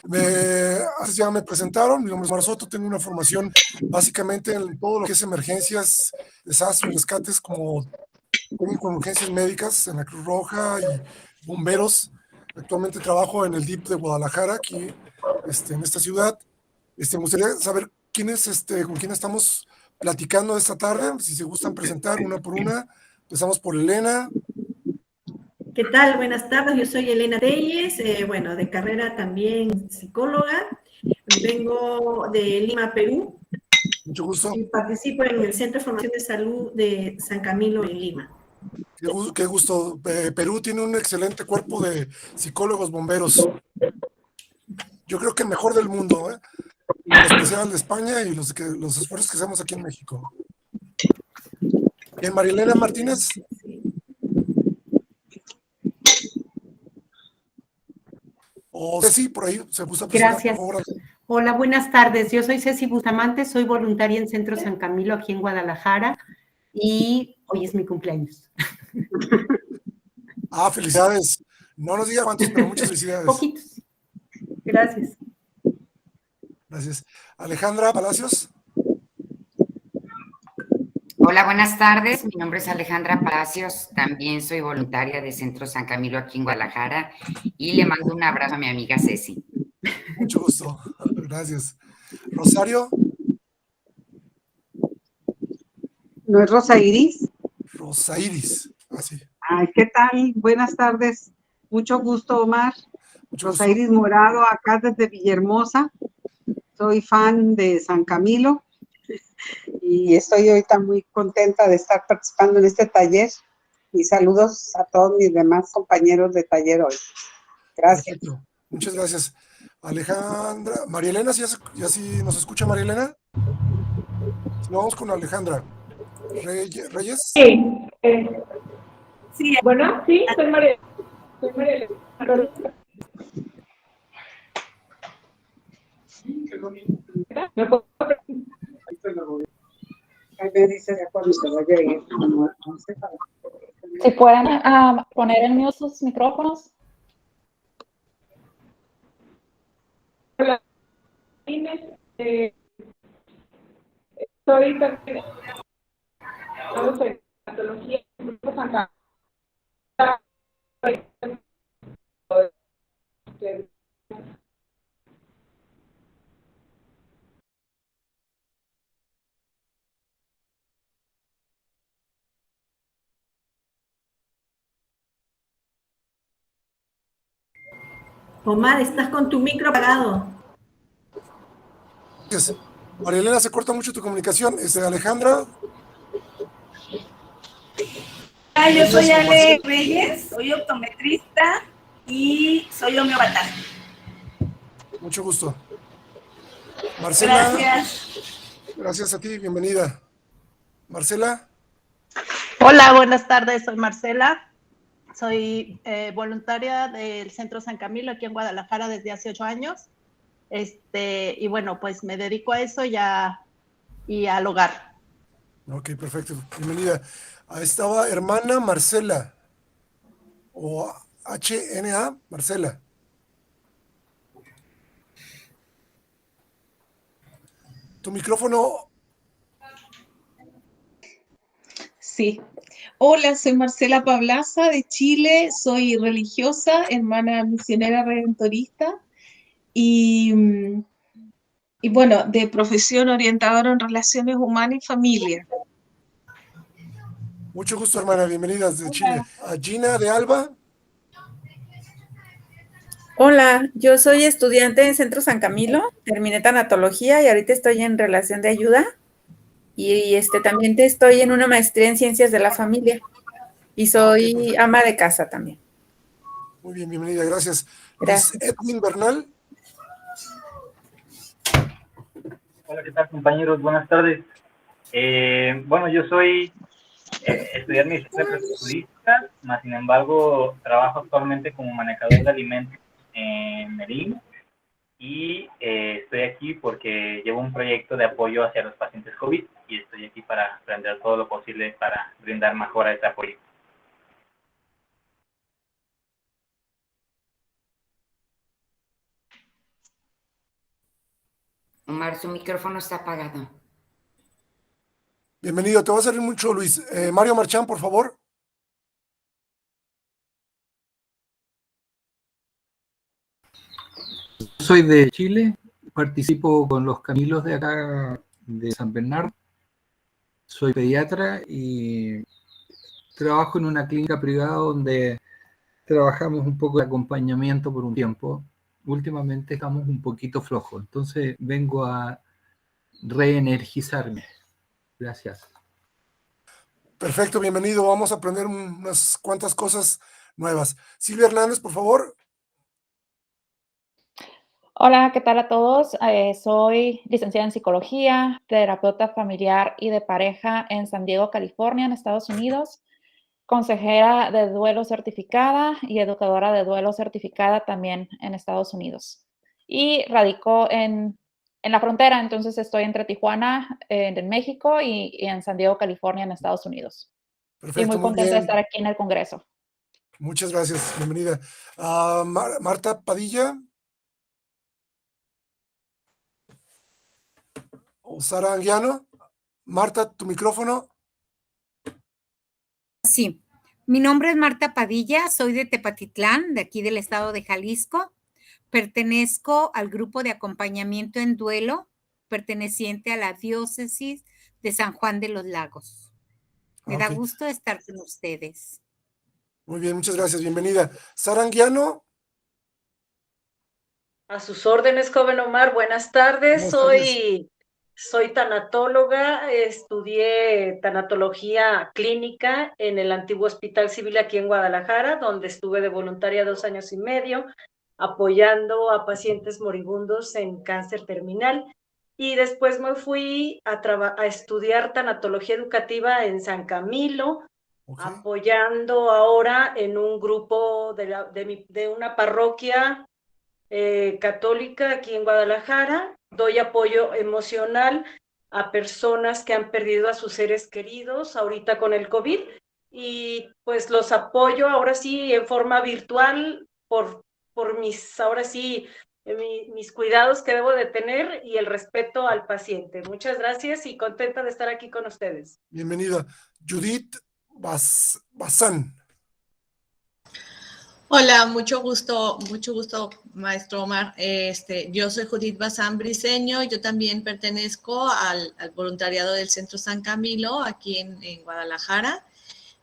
Antes ya me presentaron, mi nombre es Omar Soto, tengo una formación básicamente en todo lo que es emergencias, desastres, rescates, como técnico en urgencias médicas en la Cruz Roja y bomberos. Actualmente trabajo en el DIP de Guadalajara, aquí en esta ciudad. Me gustaría saber con quién estamos platicando esta tarde, si se gustan presentar una por una. Empezamos por Elena. ¿Qué tal? Buenas tardes, yo soy Elena Telles, bueno, de carrera también psicóloga. Vengo de Lima, Perú. Mucho gusto. Y participo en el Centro de Formación de Salud de San Camilo en Lima. Qué gusto. Perú tiene un excelente cuerpo de psicólogos bomberos. Yo creo que el mejor del mundo, ¿eh? En especial de España y los esfuerzos que hacemos aquí en México. Bien, Marilena Martínez. O Ceci, por ahí se puso a presentar, Gracias. por favor. Hola, buenas tardes. Yo soy Ceci Bustamante, soy voluntaria en Centro San Camilo aquí en Guadalajara y hoy es mi cumpleaños. Ah, felicidades. No nos diga cuántos, pero muchas felicidades. Poquitos. Gracias. Gracias. Alejandra Palacios. Hola, buenas tardes. Mi nombre es Alejandra Palacios. También soy voluntaria de Centro San Camilo aquí en Guadalajara y le mando un abrazo a mi amiga Ceci. Mucho gusto. Gracias. Rosario. ¿No es Rosa Iris? Rosa Iris. Así. Ay, ¿qué tal? Buenas tardes. Mucho gusto, Omar. Mucho Rosa gusto. Iris Morado, acá desde Villahermosa. Soy fan de San Camilo y estoy ahorita muy contenta de estar participando en este taller. Y saludos a todos mis demás compañeros de taller hoy. Gracias. Perfecto. Muchas gracias. Alejandra. María Elena, ¿ya sí nos escucha María Elena? Si no, vamos con Alejandra. Reyes. Sí, sí, bueno, sí, soy María. ¿Me puedo Ahí me dice de cuándo se vaya a ir. No sé, Si pueden poner en mute sus micrófonos. Hola, Inés, soy también de patología en Grupo Santa. Omar, estás con tu micro apagado. Gracias. María Elena, se corta mucho tu comunicación. Alejandra. Yo soy Ale Reyes, soy optometrista y soy homeópata. Mucho gusto. Marcela. Gracias. Gracias a ti, bienvenida. Marcela. Hola, buenas tardes, soy Marcela. Soy voluntaria del Centro San Camilo aquí en Guadalajara desde hace 8 años. Y bueno, pues me dedico a eso y al hogar. Ok, perfecto. Bienvenida. Ahí estaba hermana Marcela. O HNA, Marcela. Tu micrófono. Sí. Hola, soy Marcela Pablaza de Chile, soy religiosa, hermana misionera redentorista y bueno, de profesión orientadora en relaciones humanas y familia. Mucho gusto, hermana, bienvenida desde Chile. A Gina de Alba. Hola, yo soy estudiante en Centro San Camilo, terminé tanatología y ahorita estoy en relación de ayuda y también estoy en una maestría en ciencias de la familia y soy ama de casa también. Muy bien, bienvenida, gracias. Gracias. Edwin Bernal. Hola, ¿qué tal, compañeros? Buenas tardes. Bueno, yo soy estudiante de medicina prescriptivista, más sin embargo trabajo actualmente como manejador de alimentos en Medellín y estoy aquí porque llevo un proyecto de apoyo hacia los pacientes COVID y estoy aquí para aprender todo lo posible para brindar mejor a este apoyo. Omar, su micrófono está apagado. Bienvenido, te va a servir mucho, Luis. Mario Marchán, por favor. Soy de Chile, participo con los Camilos de acá de San Bernardo. Soy pediatra y trabajo en una clínica privada donde trabajamos un poco de acompañamiento por un tiempo. Últimamente estamos un poquito flojos, entonces vengo a reenergizarme. Gracias. Perfecto, bienvenido. Vamos a aprender unas cuantas cosas nuevas. Silvia Hernández, por favor. Hola, ¿qué tal a todos? Soy licenciada en psicología, terapeuta familiar y de pareja en San Diego, California, en Estados Unidos, consejera de duelo certificada y educadora de duelo certificada también en Estados Unidos. Y radico en la frontera, entonces estoy entre Tijuana, en México, y en San Diego, California, en Estados Unidos. Perfecto, y muy contenta de estar aquí en el Congreso. Muchas gracias, bienvenida. Marta Padilla. O Sara Anguiano. Marta, tu micrófono. Sí, mi nombre es Marta Padilla, soy de Tepatitlán, de aquí del estado de Jalisco. Pertenezco al grupo de acompañamiento en duelo, perteneciente a la diócesis de San Juan de los Lagos. Me da gusto estar con ustedes. Muy bien, muchas gracias, bienvenida. Sara Anguiano. A sus órdenes, joven Omar, buenas tardes. Soy tanatóloga, estudié tanatología clínica en el antiguo Hospital Civil aquí en Guadalajara, donde estuve de voluntaria 2 años y medio, apoyando a pacientes moribundos en cáncer terminal. Y después me fui a estudiar tanatología educativa en San Camilo, apoyando ahora en un grupo de una parroquia católica aquí en Guadalajara. Doy apoyo emocional a personas que han perdido a sus seres queridos ahorita con el COVID y pues los apoyo ahora sí en forma virtual por mis, ahora sí, mis cuidados que debo de tener y el respeto al paciente. Muchas gracias y contenta de estar aquí con ustedes. Bienvenida. Judith Bazán. Hola, mucho gusto, maestro Omar. Yo soy Judith Bazán Briceño, yo también pertenezco al voluntariado del Centro San Camilo, aquí en Guadalajara,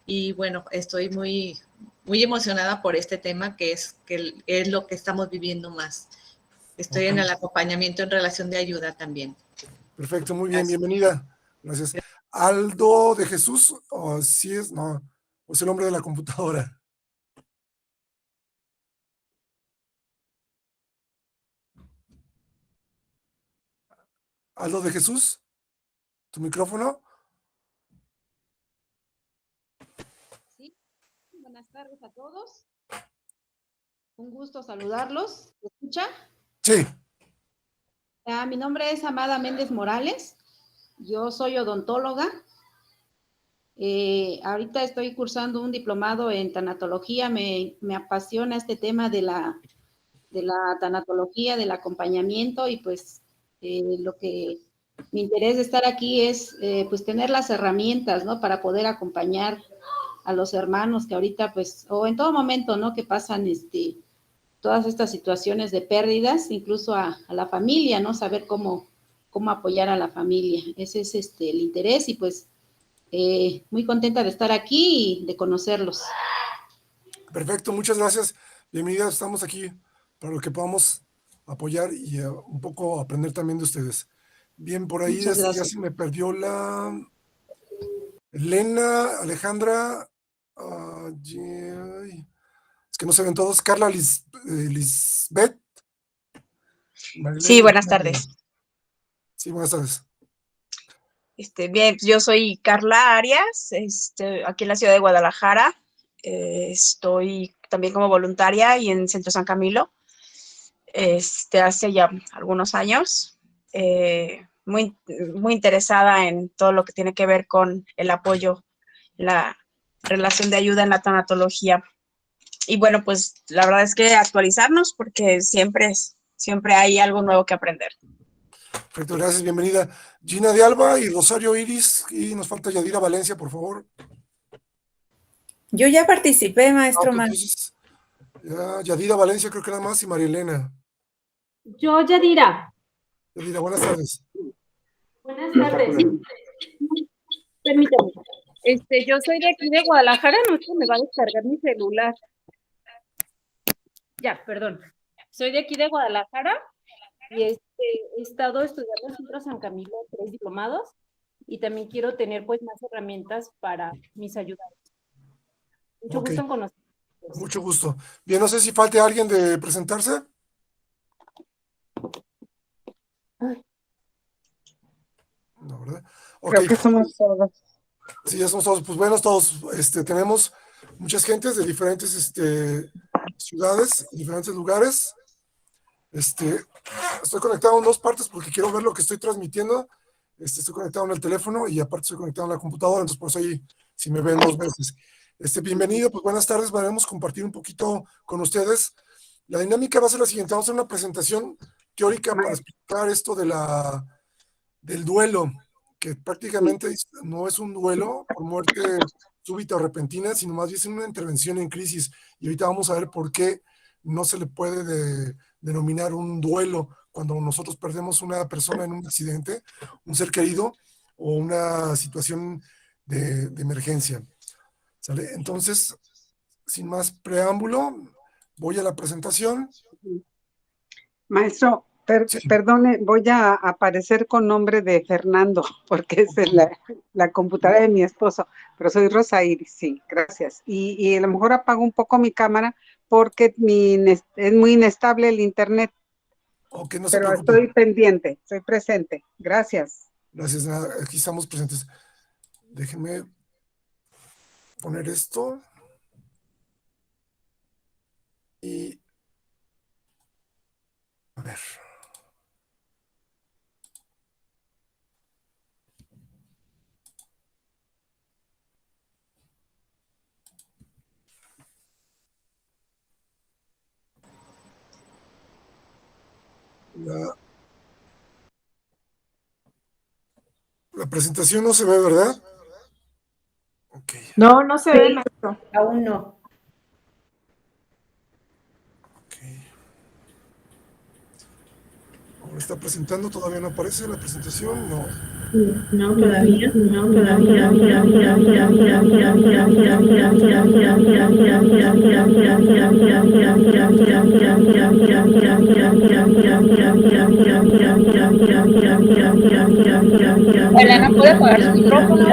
y bueno, estoy muy emocionada por este tema, que es lo que estamos viviendo más. Estoy en el acompañamiento en relación de ayuda también. Perfecto, muy bien, bienvenida. Gracias. Aldo de Jesús, o si es, no, o es el hombre de la computadora. Aldo de Jesús, tu micrófono. Sí, buenas tardes a todos. Un gusto saludarlos. ¿Me escucha? Sí. Mi nombre es Amada Méndez Morales. Yo soy odontóloga. Ahorita estoy cursando un diplomado en tanatología. Me apasiona este tema de la tanatología, del acompañamiento y pues lo que mi interés de estar aquí es pues tener las herramientas, ¿no? Para poder acompañar a los hermanos que ahorita pues, o en todo momento, ¿no? Que pasan todas estas situaciones de pérdidas, incluso a la familia, ¿no? Saber cómo apoyar a la familia. Ese es el interés y pues muy contenta de estar aquí y de conocerlos. Perfecto, muchas gracias. Bienvenida, estamos aquí para lo que podamos apoyar y un poco aprender también de ustedes. Bien, por ahí ya se me perdió la Elena, Alejandra, es que no se ven todos. Carla Lisbeth. Sí, buenas tardes. Sí, buenas tardes. Bien, yo soy Carla Arias, aquí en la ciudad de Guadalajara. Estoy también como voluntaria y en Centro San Camilo. Hace ya algunos años, muy interesada en todo lo que tiene que ver con el apoyo, la relación de ayuda en la tanatología. Y bueno, pues la verdad es que actualizarnos porque siempre hay algo nuevo que aprender. Perfecto, gracias, bienvenida. Gina de Alba y Rosario Iris, y nos falta Yadira Valencia, por favor. Yo ya participé, maestro Ok, Mar. entonces, Yadira Valencia creo que nada más y María Elena. Yo, Yadira. Yadira, buenas tardes. Buenas tardes. Permítame. Yo soy de aquí de Guadalajara, no sé, me va a descargar mi celular. Ya, perdón. Soy de aquí de Guadalajara y he estado estudiando en Centro San Camilo 3 diplomados y también quiero tener pues más herramientas para mis ayudantes. Mucho Ok, gusto en conocer. mucho gusto. Bien, no sé si falte alguien de presentarse. No, ¿verdad? Ok. Creo que somos todos. Sí, ya somos todos. Pues buenos todos. Tenemos muchas gentes de diferentes ciudades, diferentes lugares. Estoy conectado en dos partes porque quiero ver lo que estoy transmitiendo. Estoy conectado en el teléfono y aparte estoy conectado en la computadora, entonces por eso ahí, si me ven dos veces. Bienvenido, pues buenas tardes, vamos a compartir un poquito con ustedes. La dinámica va a ser la siguiente, vamos a hacer una presentación teórica para explicar esto del duelo, que prácticamente no es un duelo por muerte súbita o repentina, sino más bien es una intervención en crisis. Y ahorita vamos a ver por qué no se le puede denominar un duelo cuando nosotros perdemos una persona en un accidente, un ser querido o una situación de emergencia. ¿Sale? Entonces, sin más preámbulo, voy a la presentación. Maestro, perdone, voy a aparecer con nombre de Fernando, porque es la computadora de mi esposo, pero soy Rosa Iris, sí, gracias. Y a lo mejor apago un poco mi cámara porque es muy inestable el internet. Ok, no se pero preocupe. estoy pendiente, estoy presente. Gracias. Gracias, aquí estamos presentes. Déjenme poner esto. Y a ver. La presentación no se ve, ¿verdad? Ok. No, no se ve, maestro. Aún no. Ahora está presentando, todavía no aparece la presentación, no. No, todavía, no, todavía. Elena, ¿puede poner su micrófono?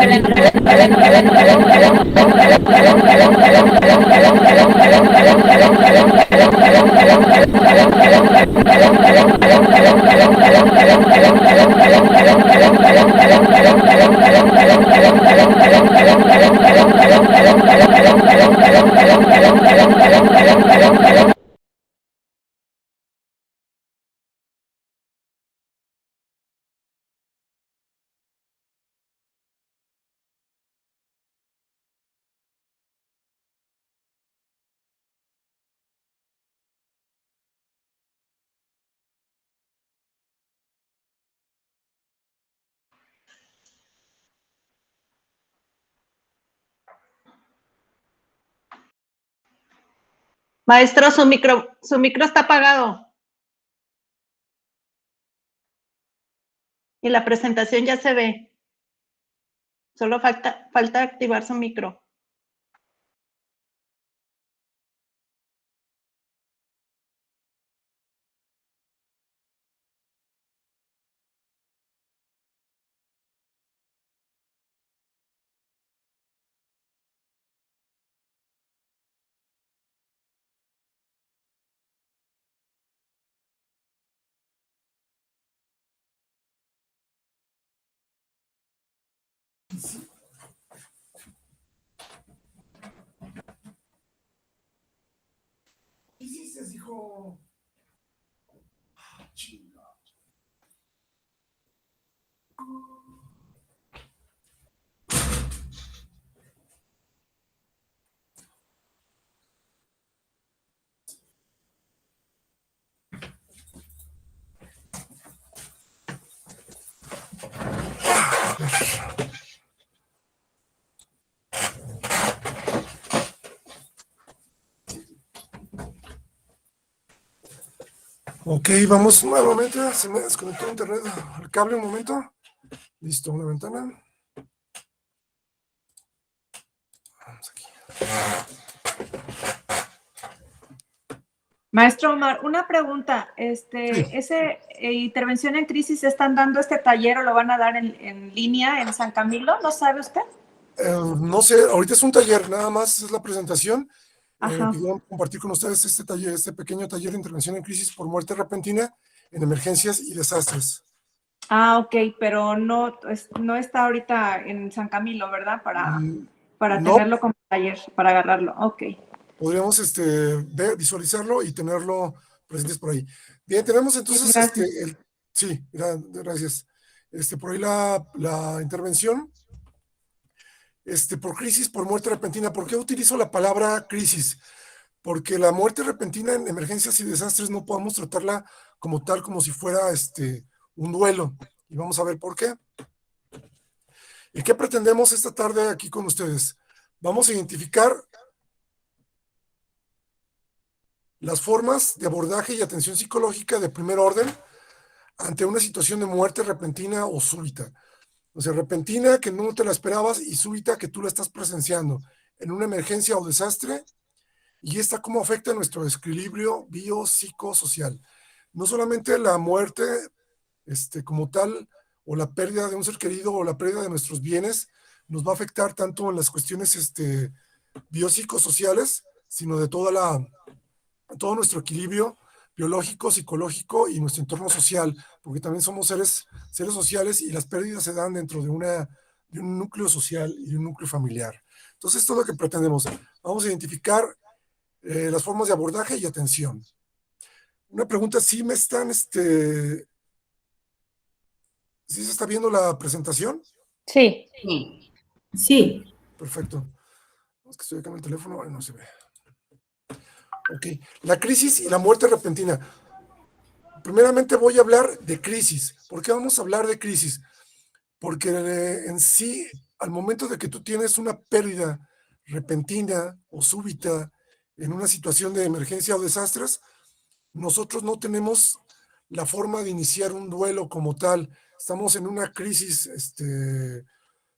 Maestro, su micro está apagado. Y la presentación ya se ve. Solo falta activar su micro. ¿Qué hiciste, hijo? Ok, vamos nuevamente. Se me desconectó el internet. El cable, un momento. Listo, una ventana. Vamos aquí. Maestro Omar, una pregunta. Intervención en crisis, ¿están dando este taller o lo van a dar en línea en San Camilo? ¿No sabe usted? No sé, ahorita es un taller, nada más es la presentación. Me Ajá. pidieron compartir con ustedes este taller, este pequeño taller de intervención en crisis por muerte repentina en emergencias y desastres. Ah, ok, pero no está ahorita en San Camilo, ¿verdad? Para no. tenerlo como taller, para agarrarlo. Ok. Podríamos visualizarlo y tenerlo presentes por ahí. Bien, tenemos entonces, sí, gracias. Por ahí la intervención. Por crisis, por muerte repentina. ¿Por qué utilizo la palabra crisis? Porque la muerte repentina en emergencias y desastres no podemos tratarla como tal, como si fuera un duelo. Y vamos a ver por qué. ¿Y qué pretendemos esta tarde aquí con ustedes? Vamos a identificar las formas de abordaje y atención psicológica de primer orden ante una situación de muerte repentina o súbita. O sea, repentina que no te la esperabas y súbita que tú la estás presenciando en una emergencia o desastre, y esta cómo afecta nuestro equilibrio biopsicosocial. No solamente la muerte como tal, o la pérdida de un ser querido, o la pérdida de nuestros bienes, nos va a afectar tanto en las cuestiones biopsicosociales, sino de todo nuestro equilibrio biológico, psicológico y nuestro entorno social, porque también somos seres sociales y las pérdidas se dan dentro de un núcleo social y de un núcleo familiar. Entonces, esto es lo que pretendemos. Vamos a identificar las formas de abordaje y atención. Una pregunta, ¿sí me están, ¿sí se está viendo la presentación? Sí. Sí. Perfecto. Es que estoy acá en el teléfono, no se ve. Ok, la crisis y la muerte repentina. Primeramente voy a hablar de crisis. ¿Por qué vamos a hablar de crisis? Porque en sí, al momento de que tú tienes una pérdida repentina o súbita en una situación de emergencia o desastres, nosotros no tenemos la forma de iniciar un duelo como tal. Estamos en una crisis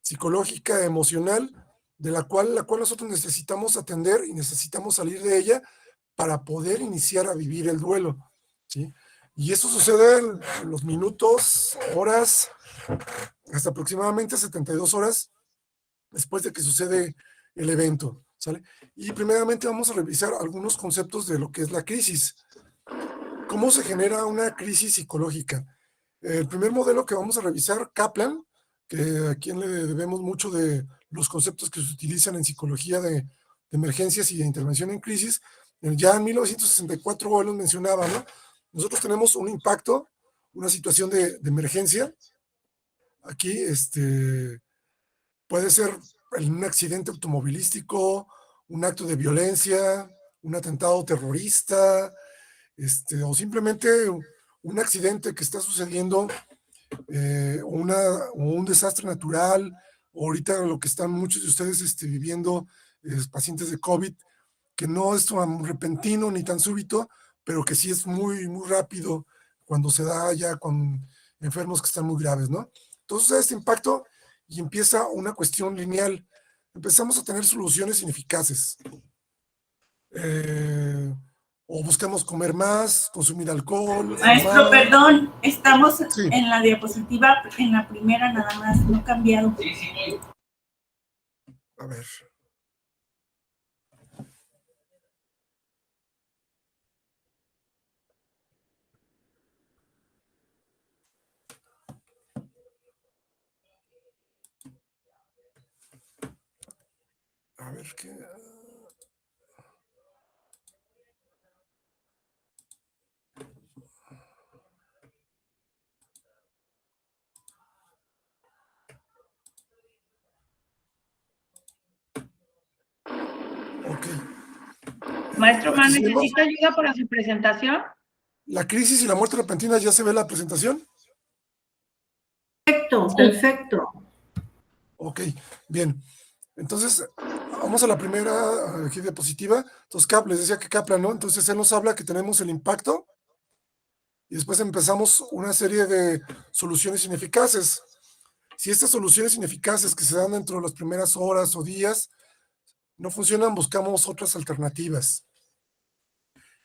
psicológica, emocional, de la cual nosotros necesitamos atender y necesitamos salir de ella para poder iniciar a vivir el duelo, ¿sí? Y eso sucede en los minutos, horas, hasta aproximadamente 72 horas después de que sucede el evento, ¿sale? Y primeramente vamos a revisar algunos conceptos de lo que es la crisis. ¿Cómo se genera una crisis psicológica? El primer modelo que vamos a revisar, Kaplan, que a quien le debemos mucho de los conceptos que se utilizan en psicología de emergencias y de intervención en crisis, ya en 1964 él nos mencionaba, ¿no? Nosotros tenemos un impacto, una situación de emergencia. Aquí puede ser un accidente automovilístico, un acto de violencia, un atentado terrorista, o simplemente un accidente que está sucediendo, o un desastre natural, o ahorita lo que están muchos de ustedes viviendo, pacientes de COVID, que no es tan repentino ni tan súbito, pero que sí es muy, muy rápido cuando se da ya con enfermos que están muy graves, ¿no? Entonces, este impacto y empieza una cuestión lineal. Empezamos a tener soluciones ineficaces. O buscamos comer más, consumir alcohol. Maestro, fumar. perdón, estamos Sí. en la diapositiva, en la primera nada más, no ha cambiado. A ver. A ver qué. Ok. Maestro Omar, Aquí sí vemos ¿necesita ayuda para su presentación? la crisis y la muerte repentina. ¿Ya se ve la presentación? Perfecto, perfecto. Ok, bien. Entonces, vamos a la primera aquí diapositiva. Entonces, les decía que Kaplan, ¿no? Entonces, él nos habla que tenemos el impacto, y después empezamos una serie de soluciones ineficaces. Si estas soluciones ineficaces que se dan dentro de las primeras horas o días no funcionan, buscamos otras alternativas.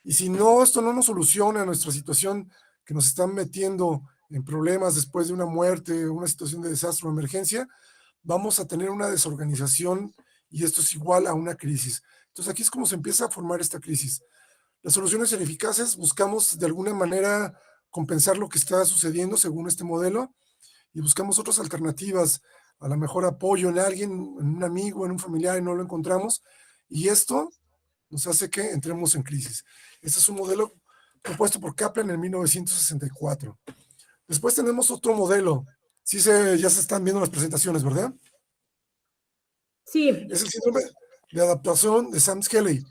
Y si no, esto no nos soluciona nuestra situación, que nos están metiendo en problemas después de una muerte, una situación de desastre o emergencia, vamos a tener una desorganización y esto es igual a una crisis. Entonces aquí es como se empieza a formar esta crisis. Las soluciones ineficaces buscamos de alguna manera compensar lo que está sucediendo según este modelo y buscamos otras alternativas, a lo mejor apoyo en alguien, en un amigo, en un familiar y no lo encontramos y esto nos hace que entremos en crisis. Este es un modelo propuesto por Kaplan en 1964. Después tenemos otro modelo. Sí, ya se están viendo las presentaciones, ¿verdad? Sí. Es el síndrome de adaptación de Sam-Skelly.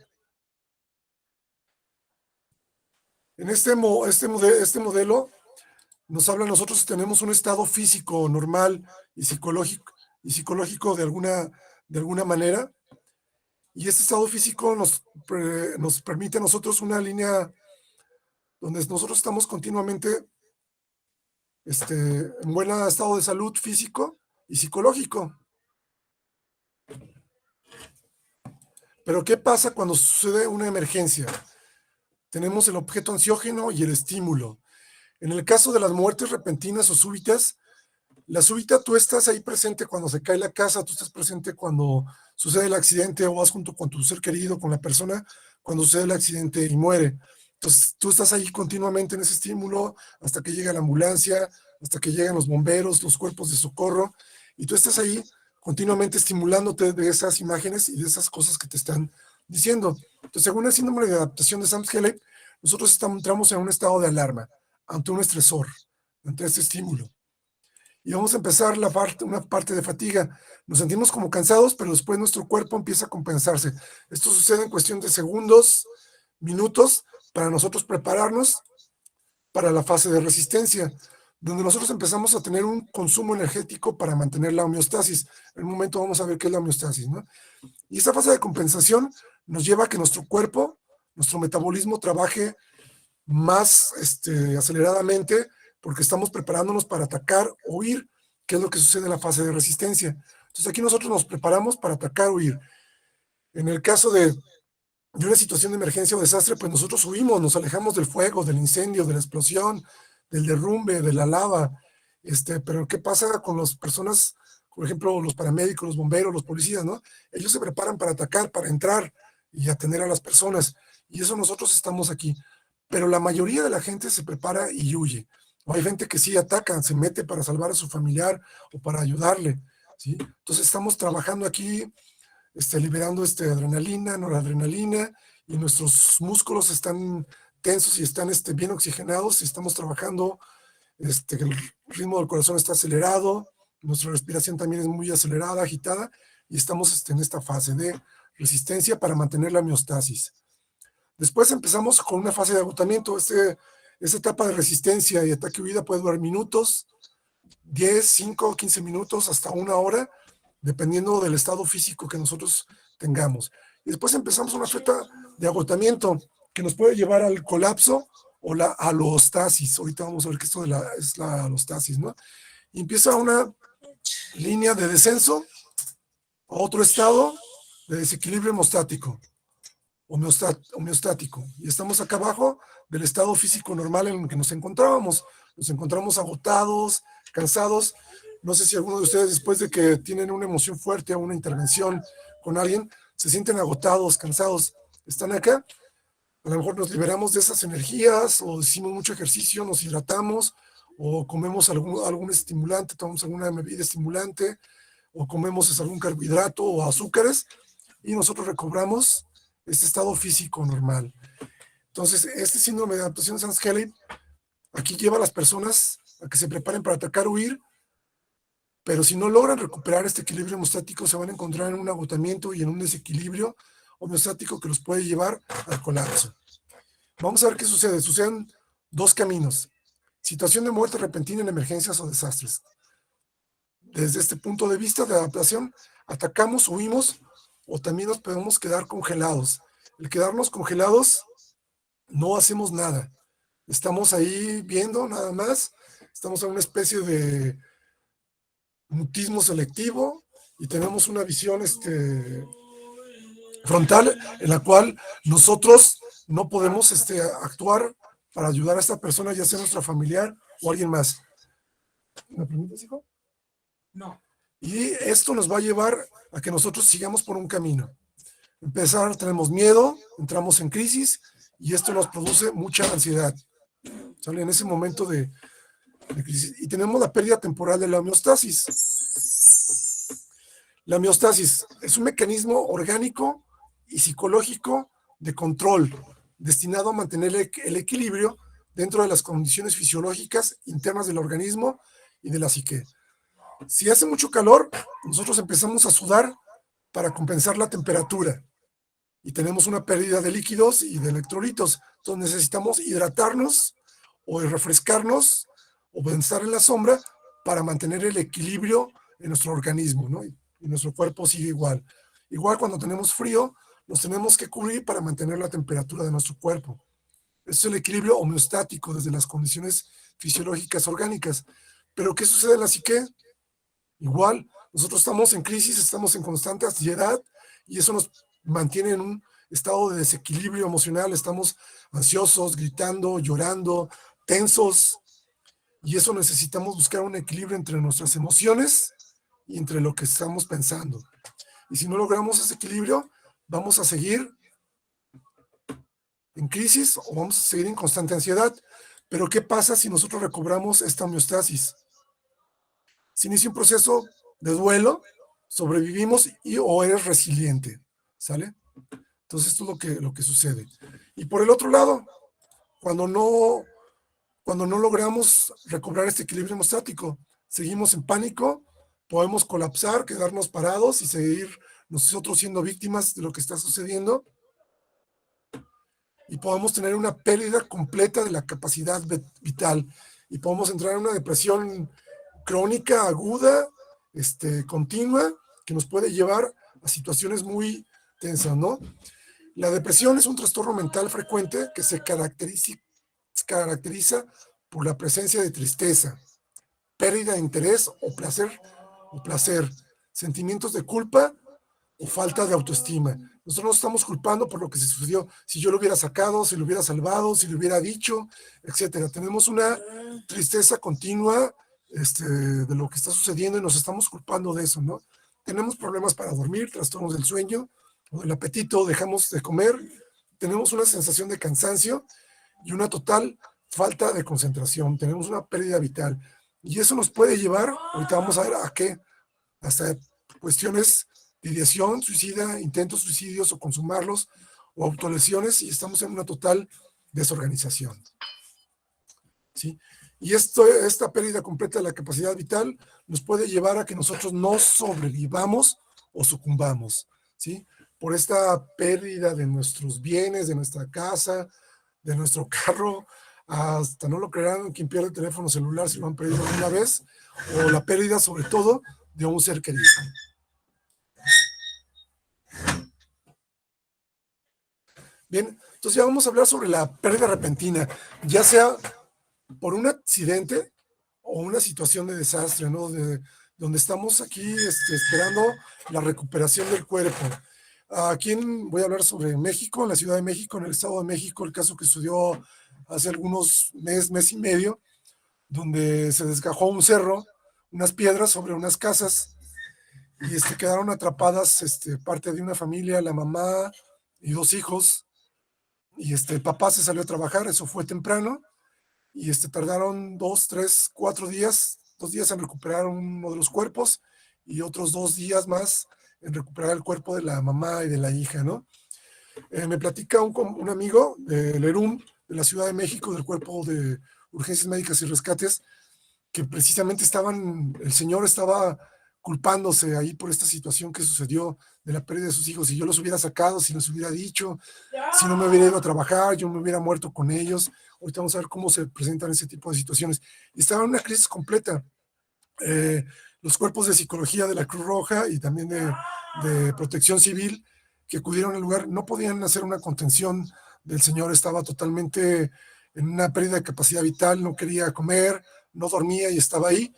En este modelo nos habla, nosotros tenemos un estado físico normal y psicológico de alguna manera, y este estado físico nos permite a nosotros una línea donde nosotros estamos continuamente en buen estado de salud físico y psicológico. Pero ¿qué pasa cuando sucede una emergencia? Tenemos el objeto ansiógeno y el estímulo. En el caso de las muertes repentinas o súbitas, la súbita tú estás ahí presente cuando se cae la casa, tú estás presente cuando sucede el accidente o vas junto con tu ser querido, con la persona, cuando sucede el accidente y muere. Entonces tú estás ahí continuamente en ese estímulo hasta que llega la ambulancia, hasta que llegan los bomberos, los cuerpos de socorro, y tú estás ahí continuamente estimulándote de esas imágenes y de esas cosas que te están diciendo. Entonces, según el síndrome de adaptación de Sam-Skelly, nosotros entramos en un estado de alarma ante un estresor, ante este estímulo. Y vamos a empezar una parte de fatiga. Nos sentimos como cansados, pero después nuestro cuerpo empieza a compensarse. Esto sucede en cuestión de segundos, minutos, para nosotros prepararnos para la fase de resistencia, donde nosotros empezamos a tener un consumo energético para mantener la homeostasis. En un momento vamos a ver qué es la homeostasis, ¿no? Y esta fase de compensación nos lleva a que nuestro cuerpo, nuestro metabolismo trabaje más aceleradamente porque estamos preparándonos para atacar o huir, que es lo que sucede en la fase de resistencia. Entonces aquí nosotros nos preparamos para atacar o huir. En el caso de una situación de emergencia o desastre, pues nosotros huimos, nos alejamos del fuego, del incendio, de la explosión, del derrumbe, de la lava. Pero ¿qué pasa con las personas, por ejemplo, los paramédicos, los bomberos, los policías, ¿no? Ellos se preparan para atacar, para entrar y atender a las personas. Y eso nosotros estamos aquí. Pero la mayoría de la gente se prepara y huye. O hay gente que sí ataca, se mete para salvar a su familiar o para ayudarle, ¿sí? Entonces estamos trabajando aquí, liberando adrenalina, noradrenalina, y nuestros músculos están tensos y están bien oxigenados, y estamos trabajando, el ritmo del corazón está acelerado, nuestra respiración también es muy acelerada, agitada, y estamos en esta fase de resistencia para mantener la homeostasis. Después empezamos con una fase de agotamiento. Esta etapa de resistencia y ataque-huida puede durar minutos, 10, 5, 15 minutos, hasta una hora, dependiendo del estado físico que nosotros tengamos. Y después empezamos una fase de agotamiento que nos puede llevar al colapso o la alostasis. Ahorita vamos a ver que esto es la alostasis, ¿no? Y empieza una línea de descenso a otro estado de desequilibrio hemostático. Homeostático, y estamos acá abajo del estado físico normal en el que nos encontramos agotados, cansados. No sé si alguno de ustedes, después de que tienen una emoción fuerte o una intervención con alguien, se sienten agotados, cansados, están acá, a lo mejor nos liberamos de esas energías, o hicimos mucho ejercicio, nos hidratamos, o comemos algún estimulante, tomamos alguna bebida estimulante, o comemos algún carbohidrato o azúcares, y nosotros recobramos este estado físico normal. Entonces, este síndrome de adaptación de Sam-Skelly aquí lleva a las personas a que se preparen para atacar o huir, pero si no logran recuperar este equilibrio hemostático, se van a encontrar en un agotamiento y en un desequilibrio homeostático que los puede llevar al colapso. Vamos a ver qué sucede. Suceden dos caminos. Situación de muerte repentina en emergencias o desastres. Desde este punto de vista de adaptación, atacamos, huimos, o también nos podemos quedar congelados. El quedarnos congelados, no hacemos nada. Estamos ahí viendo nada más, estamos en una especie de mutismo selectivo y tenemos una visión frontal en la cual nosotros no podemos actuar para ayudar a esta persona, ya sea nuestra familiar o alguien más. ¿Me permites, hijo? No. Y esto nos va a llevar a que nosotros sigamos por un camino. Tenemos miedo, entramos en crisis y esto nos produce mucha ansiedad. ¿Sale? En ese momento de crisis. Y tenemos la pérdida temporal de la homeostasis. La homeostasis es un mecanismo orgánico y psicológico de control destinado a mantener el equilibrio dentro de las condiciones fisiológicas internas del organismo y de la psique. Si hace mucho calor, nosotros empezamos a sudar para compensar la temperatura y tenemos una pérdida de líquidos y de electrolitos. Entonces necesitamos hidratarnos o refrescarnos o estar en la sombra para mantener el equilibrio en nuestro organismo, ¿no? Y nuestro cuerpo sigue igual. Igual cuando tenemos frío, nos tenemos que cubrir para mantener la temperatura de nuestro cuerpo. Eso es el equilibrio homeostático desde las condiciones fisiológicas orgánicas. Pero ¿qué sucede en la psique? Igual, nosotros estamos en crisis, estamos en constante ansiedad y eso nos mantiene en un estado de desequilibrio emocional. Estamos ansiosos, gritando, llorando, tensos, y eso necesitamos buscar un equilibrio entre nuestras emociones y entre lo que estamos pensando. Y si no logramos ese equilibrio, vamos a seguir en crisis o vamos a seguir en constante ansiedad. Pero ¿qué pasa si nosotros recobramos esta homeostasis? Se inicia un proceso de duelo, sobrevivimos o eres resiliente, ¿sale? Entonces esto es lo que sucede. Y por el otro lado, cuando no logramos recobrar este equilibrio hemostático, seguimos en pánico, podemos colapsar, quedarnos parados y seguir nosotros siendo víctimas de lo que está sucediendo. Y podemos tener una pérdida completa de la capacidad vital. Y podemos entrar en una depresión crónica, aguda, continua, que nos puede llevar a situaciones muy tensas, ¿no? La depresión es un trastorno mental frecuente que se caracteriza por la presencia de tristeza, pérdida de interés o placer, sentimientos de culpa o falta de autoestima. Nosotros nos estamos culpando por lo que se sucedió. Si yo lo hubiera sacado, si lo hubiera salvado, si lo hubiera dicho, etcétera. Tenemos una tristeza continua de lo que está sucediendo y nos estamos culpando de eso, ¿no? Tenemos problemas para dormir, trastornos del sueño o del apetito, dejamos de comer, tenemos una sensación de cansancio y una total falta de concentración, tenemos una pérdida vital. Y eso nos puede llevar, ahorita vamos a ver a qué, hasta cuestiones de ideación suicida, intentos suicidios o consumarlos, o autolesiones, y estamos en una total desorganización. ¿Sí? Y esta pérdida completa de la capacidad vital nos puede llevar a que nosotros no sobrevivamos o sucumbamos, ¿sí? Por esta pérdida de nuestros bienes, de nuestra casa, de nuestro carro, hasta no lo creerán, quien pierde el teléfono celular si lo han perdido alguna vez, o la pérdida sobre todo de un ser querido. Bien, entonces ya vamos a hablar sobre la pérdida repentina, ya sea por un accidente o una situación de desastre, ¿no? Donde estamos aquí esperando la recuperación del cuerpo. Aquí voy a hablar sobre México, en la Ciudad de México, en el Estado de México, el caso que sucedió hace algunos mes y medio, donde se desgajó un cerro, unas piedras sobre unas casas, y quedaron atrapadas parte de una familia, la mamá y 2 hijos, y el papá se salió a trabajar, eso fue temprano, y tardaron 2, 3, 4 días, 2 días en recuperar uno de los cuerpos, y otros 2 días más en recuperar el cuerpo de la mamá y de la hija, ¿no? Me platica un amigo del ERUM, de la Ciudad de México, del Cuerpo de Urgencias Médicas y Rescates, que precisamente el señor estaba culpándose ahí por esta situación que sucedió de la pérdida de sus hijos. Si yo los hubiera sacado, si les hubiera dicho, si no me hubiera ido a trabajar, yo me hubiera muerto con ellos. Ahorita vamos a ver cómo se presentan ese tipo de situaciones. Y estaba en una crisis completa. Los cuerpos de psicología de la Cruz Roja y también de Protección Civil que acudieron al lugar no podían hacer una contención del señor, estaba totalmente en una pérdida de capacidad vital, no quería comer, no dormía y estaba ahí.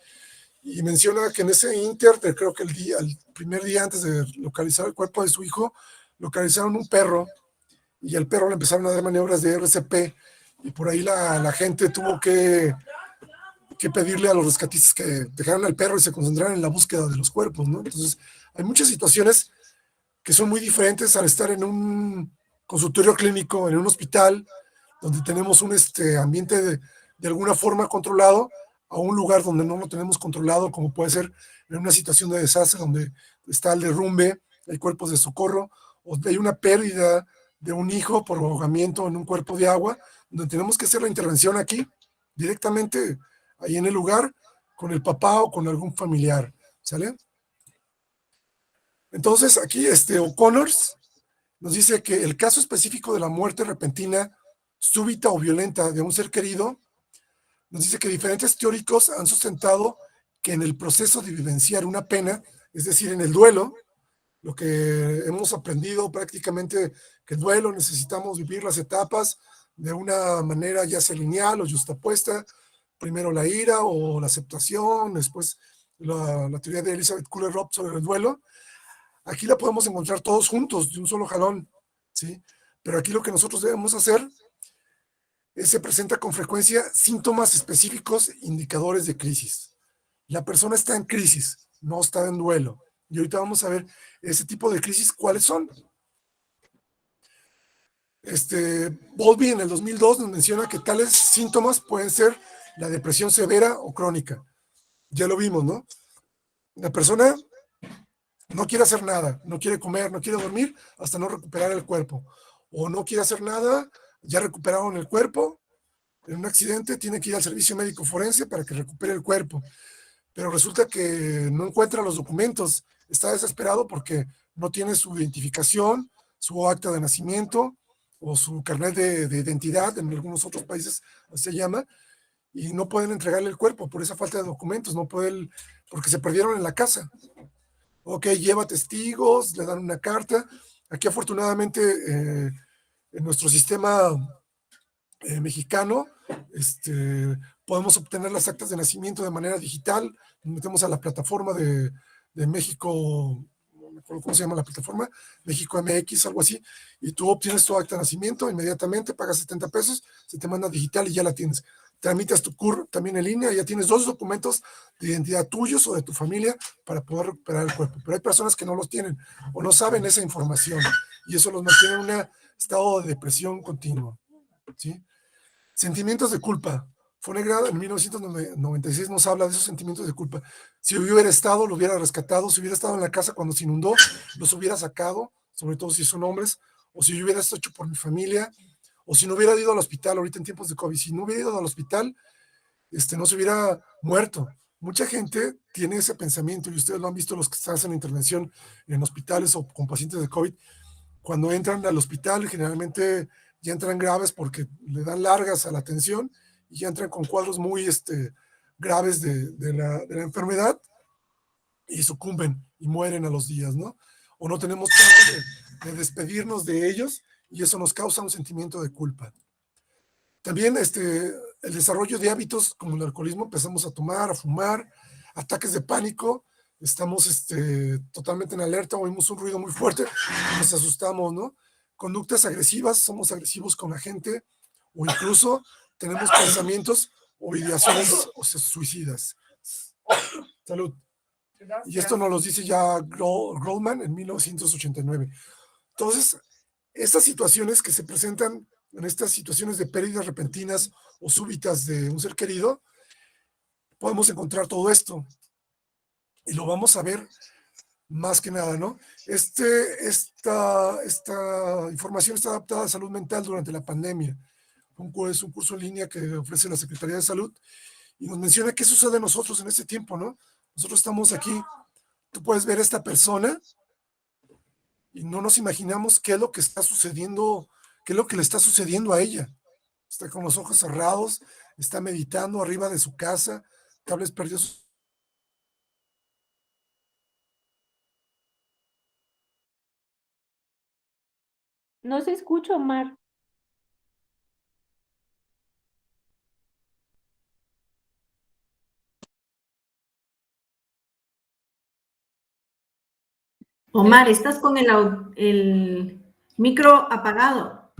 Y menciona que en ese inter, creo que el primer día antes de localizar el cuerpo de su hijo, localizaron un perro y al perro le empezaron a dar maniobras de RCP y por ahí la gente tuvo que pedirle a los rescatistas que dejaran al perro y se concentraran en la búsqueda de los cuerpos, ¿no? Entonces, hay muchas situaciones que son muy diferentes al estar en un consultorio clínico, en un hospital, donde tenemos un ambiente de alguna forma controlado, a un lugar donde no lo tenemos controlado, como puede ser en una situación de desastre, donde está el derrumbe, hay cuerpos de socorro, o hay una pérdida de un hijo por ahogamiento en un cuerpo de agua, donde tenemos que hacer la intervención aquí, directamente ahí en el lugar, con el papá o con algún familiar, ¿sale? Entonces, aquí O'Connors nos dice que el caso específico de la muerte repentina, súbita o violenta de un ser querido, nos dice que diferentes teóricos han sustentado que en el proceso de vivenciar una pena, es decir, en el duelo, lo que hemos aprendido prácticamente, que el duelo necesitamos vivir las etapas de una manera ya sea lineal o justapuesta, primero la ira o la aceptación, después la teoría de Elizabeth Kubler-Ross sobre el duelo. Aquí la podemos encontrar todos juntos, de un solo jalón, ¿sí? Pero aquí lo que nosotros debemos hacer es, se presenta con frecuencia síntomas específicos, indicadores de crisis. La persona está en crisis, no está en duelo. Y ahorita vamos a ver ese tipo de crisis, ¿cuáles son? Bowlby en el 2002 nos menciona que tales síntomas pueden ser la depresión severa o crónica. Ya lo vimos, ¿no? La persona no quiere hacer nada, no quiere comer, no quiere dormir hasta no recuperar el cuerpo. O no quiere hacer nada, ya recuperaron el cuerpo, en un accidente tiene que ir al servicio médico forense para que recupere el cuerpo. Pero resulta que no encuentra los documentos, está desesperado porque no tiene su identificación, su acta de nacimiento o su carnet de identidad, en algunos otros países se llama, y no pueden entregarle el cuerpo por esa falta de documentos, no pueden, porque se perdieron en la casa. Ok, lleva testigos, le dan una carta. Aquí afortunadamente en nuestro sistema mexicano, podemos obtener las actas de nacimiento de manera digital, nos metemos a la plataforma de México, no me acuerdo cómo se llama la plataforma, México MX, algo así, y tú obtienes tu acta de nacimiento inmediatamente, pagas 70 pesos, se te manda digital y ya la tienes. Tramitas tu CUR también en línea y ya tienes 2 documentos de identidad tuyos o de tu familia para poder recuperar el cuerpo. Pero hay personas que no los tienen o no saben esa información y eso los mantiene en un estado de depresión continua, ¿sí? Sentimientos de culpa. Fonegrad en 1996 nos habla de esos sentimientos de culpa. Si hubiera estado, lo hubiera rescatado. Si hubiera estado en la casa cuando se inundó, los hubiera sacado, sobre todo si son hombres. O si yo hubiera estado hecho por mi familia. O si no hubiera ido al hospital ahorita en tiempos de COVID. Si no hubiera ido al hospital, no se hubiera muerto. Mucha gente tiene ese pensamiento y ustedes lo han visto los que están haciendo intervención en hospitales o con pacientes de COVID. Cuando entran al hospital, generalmente ya entran graves porque le dan largas a la atención y ya entran con cuadros muy graves de la enfermedad y sucumben y mueren a los días, ¿no? O no tenemos tiempo de despedirnos de ellos y eso nos causa un sentimiento de culpa. También el desarrollo de hábitos como el alcoholismo, empezamos a tomar, a fumar, ataques de pánico, estamos totalmente en alerta, oímos un ruido muy fuerte, nos asustamos, ¿no? Conductas agresivas, somos agresivos con la gente, o incluso tenemos pensamientos o ideaciones suicidas. Salud. Y esto nos lo dice ya Goldman en 1989. Entonces, estas situaciones que se presentan en estas situaciones de pérdidas repentinas o súbitas de un ser querido, podemos encontrar todo esto. Y lo vamos a ver más que nada, ¿no? Esta información está adaptada a salud mental durante la pandemia. Es un curso en línea que ofrece la Secretaría de Salud y nos menciona qué sucede a nosotros en este tiempo, ¿no? Nosotros estamos aquí, tú puedes ver a esta persona y no nos imaginamos qué es lo que está sucediendo, qué es lo que le está sucediendo a ella. Está con los ojos cerrados, está meditando arriba de su casa, tal vez perdió su... No se escucha, Omar. Omar, estás con el micro apagado.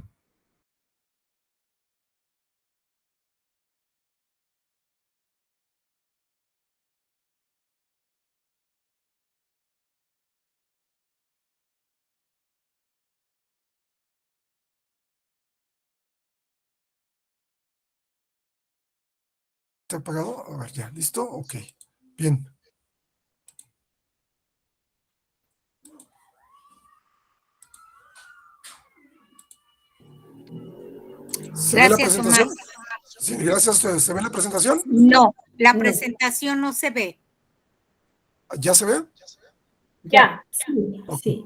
¿Está apagado? A ver, ya, ¿listo? Ok, bien. ¿Se ve la Gracias, presentación? Omar. Sí, gracias. ¿Se ve la presentación? No, la presentación no se ve. ¿Ya se ve? Ya, Ok. sí.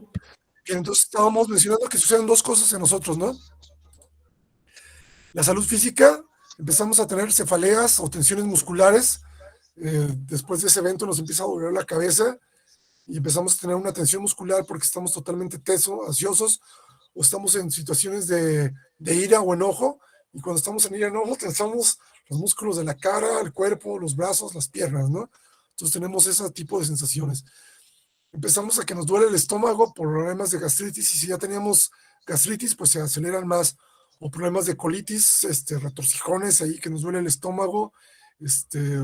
Bien, entonces estábamos mencionando que suceden dos cosas en nosotros, ¿no? La salud física, empezamos a tener cefaleas o tensiones musculares. Después de ese evento nos empieza a doler la cabeza y empezamos a tener una tensión muscular porque estamos totalmente tesos, ansiosos, o estamos en situaciones de ira o enojo, y cuando estamos en ira o enojo tensamos los músculos de la cara, el cuerpo, los brazos, las piernas, ¿no? Entonces tenemos ese tipo de sensaciones. Empezamos a que nos duele el estómago por problemas de gastritis, y si ya teníamos gastritis, pues se aceleran más, o problemas de colitis, retorcijones ahí que nos duele el estómago,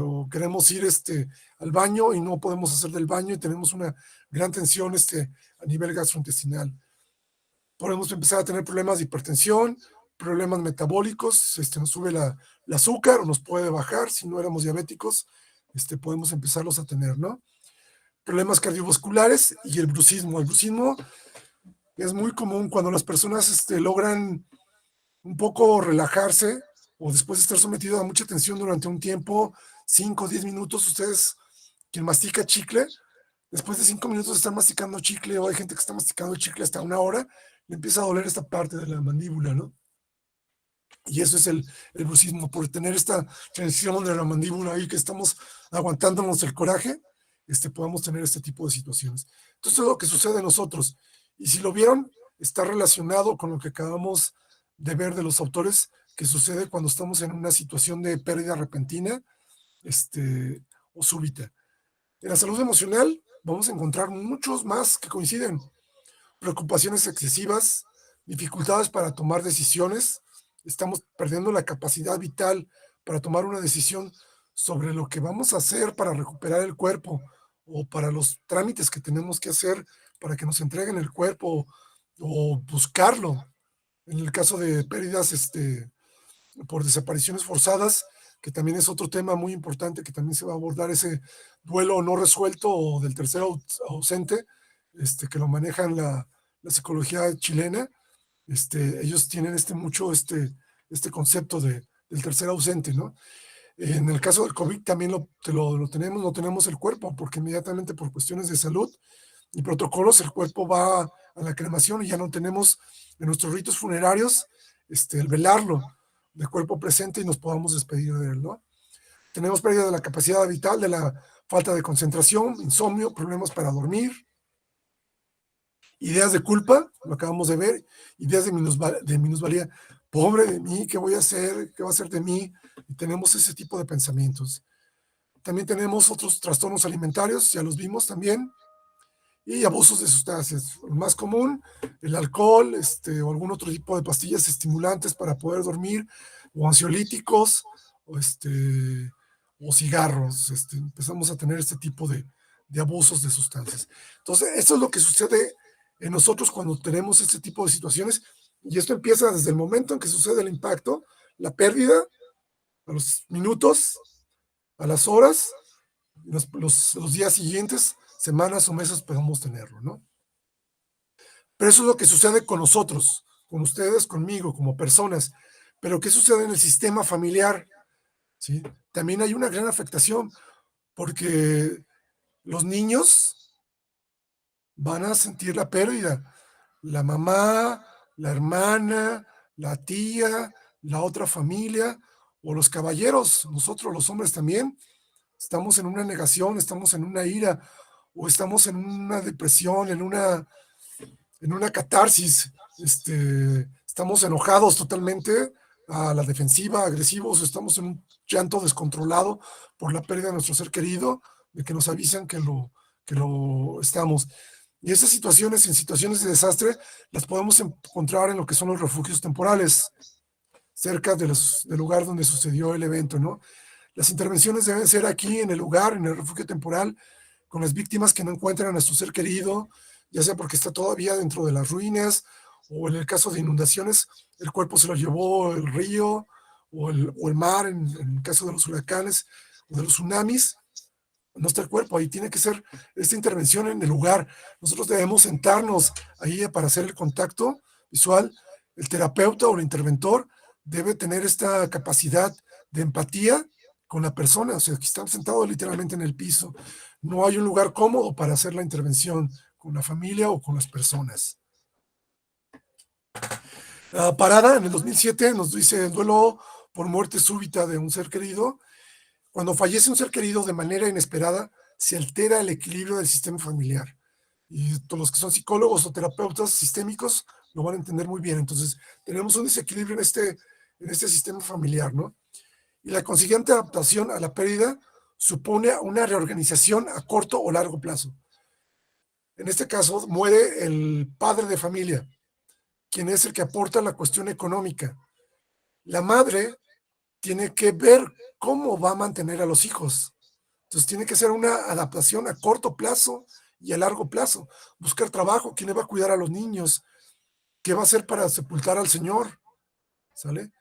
o queremos ir al baño y no podemos hacer del baño y tenemos una gran tensión a nivel gastrointestinal. Podemos empezar a tener problemas de hipertensión, problemas metabólicos, nos sube el azúcar o nos puede bajar. Si no éramos diabéticos, podemos empezarlos a tener, ¿no? Problemas cardiovasculares y el bruxismo. El bruxismo es muy común cuando las personas logran un poco relajarse o después de estar sometido a mucha tensión durante un tiempo, 5 o 10 minutos. Ustedes, quien mastica chicle, después de 5 minutos de estar masticando chicle, o hay gente que está masticando chicle hasta 1 hora, le empieza a doler esta parte de la mandíbula, ¿no? Y eso es el bruxismo, por tener esta tensión de la mandíbula ahí que estamos aguantándonos el coraje, podemos tener este tipo de situaciones. Entonces, es lo que sucede en nosotros. Y si lo vieron, está relacionado con lo que acabamos de ver de los autores, que sucede cuando estamos en una situación de pérdida repentina o súbita. En la salud emocional vamos a encontrar muchos más que coinciden. Preocupaciones excesivas, dificultades para tomar decisiones, estamos perdiendo la capacidad vital para tomar una decisión sobre lo que vamos a hacer para recuperar el cuerpo o para los trámites que tenemos que hacer para que nos entreguen el cuerpo o buscarlo. En el caso de pérdidas por desapariciones forzadas, que también es otro tema muy importante, que también se va a abordar, ese duelo no resuelto o del tercero ausente, que lo manejan la psicología chilena. Ellos tienen mucho este concepto del tercer ausente, ¿no? En el caso del COVID también lo tenemos, no tenemos el cuerpo, porque inmediatamente por cuestiones de salud y protocolos el cuerpo va a la cremación y ya no tenemos en nuestros ritos funerarios el velarlo de cuerpo presente y nos podamos despedir de él, ¿no? Tenemos pérdida de la capacidad vital, de la falta de concentración, insomnio, problemas para dormir, ideas de culpa, lo acabamos de ver, ideas de minusvalía. Pobre de mí, ¿qué voy a hacer? ¿Qué va a hacer de mí? Y tenemos ese tipo de pensamientos. También tenemos otros trastornos alimentarios, ya los vimos también, y abusos de sustancias. El más común, el alcohol, o algún otro tipo de pastillas estimulantes para poder dormir, o ansiolíticos, o cigarros. Empezamos a tener este tipo de abusos de sustancias. Entonces, eso es lo que sucede en nosotros cuando tenemos este tipo de situaciones, y esto empieza desde el momento en que sucede el impacto, la pérdida, a los minutos, a las horas, los días siguientes, semanas o meses podemos tenerlo, ¿no? Pero eso es lo que sucede con nosotros, con ustedes, conmigo, como personas. Pero ¿qué sucede en el sistema familiar? ¿Sí? También hay una gran afectación, porque los niños van a sentir la pérdida. La mamá, la hermana, la tía, la otra familia, o los caballeros, nosotros los hombres también, estamos en una negación, estamos en una ira, o estamos en una depresión, en una catarsis, estamos enojados totalmente a la defensiva, agresivos, estamos en un llanto descontrolado por la pérdida de nuestro ser querido, de que nos avisan que lo estamos. Y esas situaciones, en situaciones de desastre, las podemos encontrar en lo que son los refugios temporales, cerca del lugar donde sucedió el evento, ¿no? Las intervenciones deben ser aquí, en el lugar, en el refugio temporal, con las víctimas que no encuentran a su ser querido, ya sea porque está todavía dentro de las ruinas, o en el caso de inundaciones, el cuerpo se lo llevó el río, o el mar, en el caso de los huracanes, o de los tsunamis. No está el cuerpo, ahí tiene que ser esta intervención en el lugar. Nosotros debemos sentarnos ahí para hacer el contacto visual. El terapeuta o el interventor debe tener esta capacidad de empatía con la persona, o sea, que están sentados literalmente en el piso. No hay un lugar cómodo para hacer la intervención con la familia o con las personas. Parada, en el 2007, nos dice el duelo por muerte súbita de un ser querido. Cuando fallece un ser querido de manera inesperada, se altera el equilibrio del sistema familiar. Y todos los que son psicólogos o terapeutas sistémicos lo van a entender muy bien. Entonces, tenemos un desequilibrio en este sistema familiar, ¿no? Y la consiguiente adaptación a la pérdida supone una reorganización a corto o largo plazo. En este caso, muere el padre de familia, quien es el que aporta la cuestión económica. La madre tiene que ver cómo va a mantener a los hijos. Entonces tiene que ser una adaptación a corto plazo y a largo plazo. Buscar trabajo, quién le va a cuidar a los niños, qué va a hacer para sepultar al señor, ¿sale?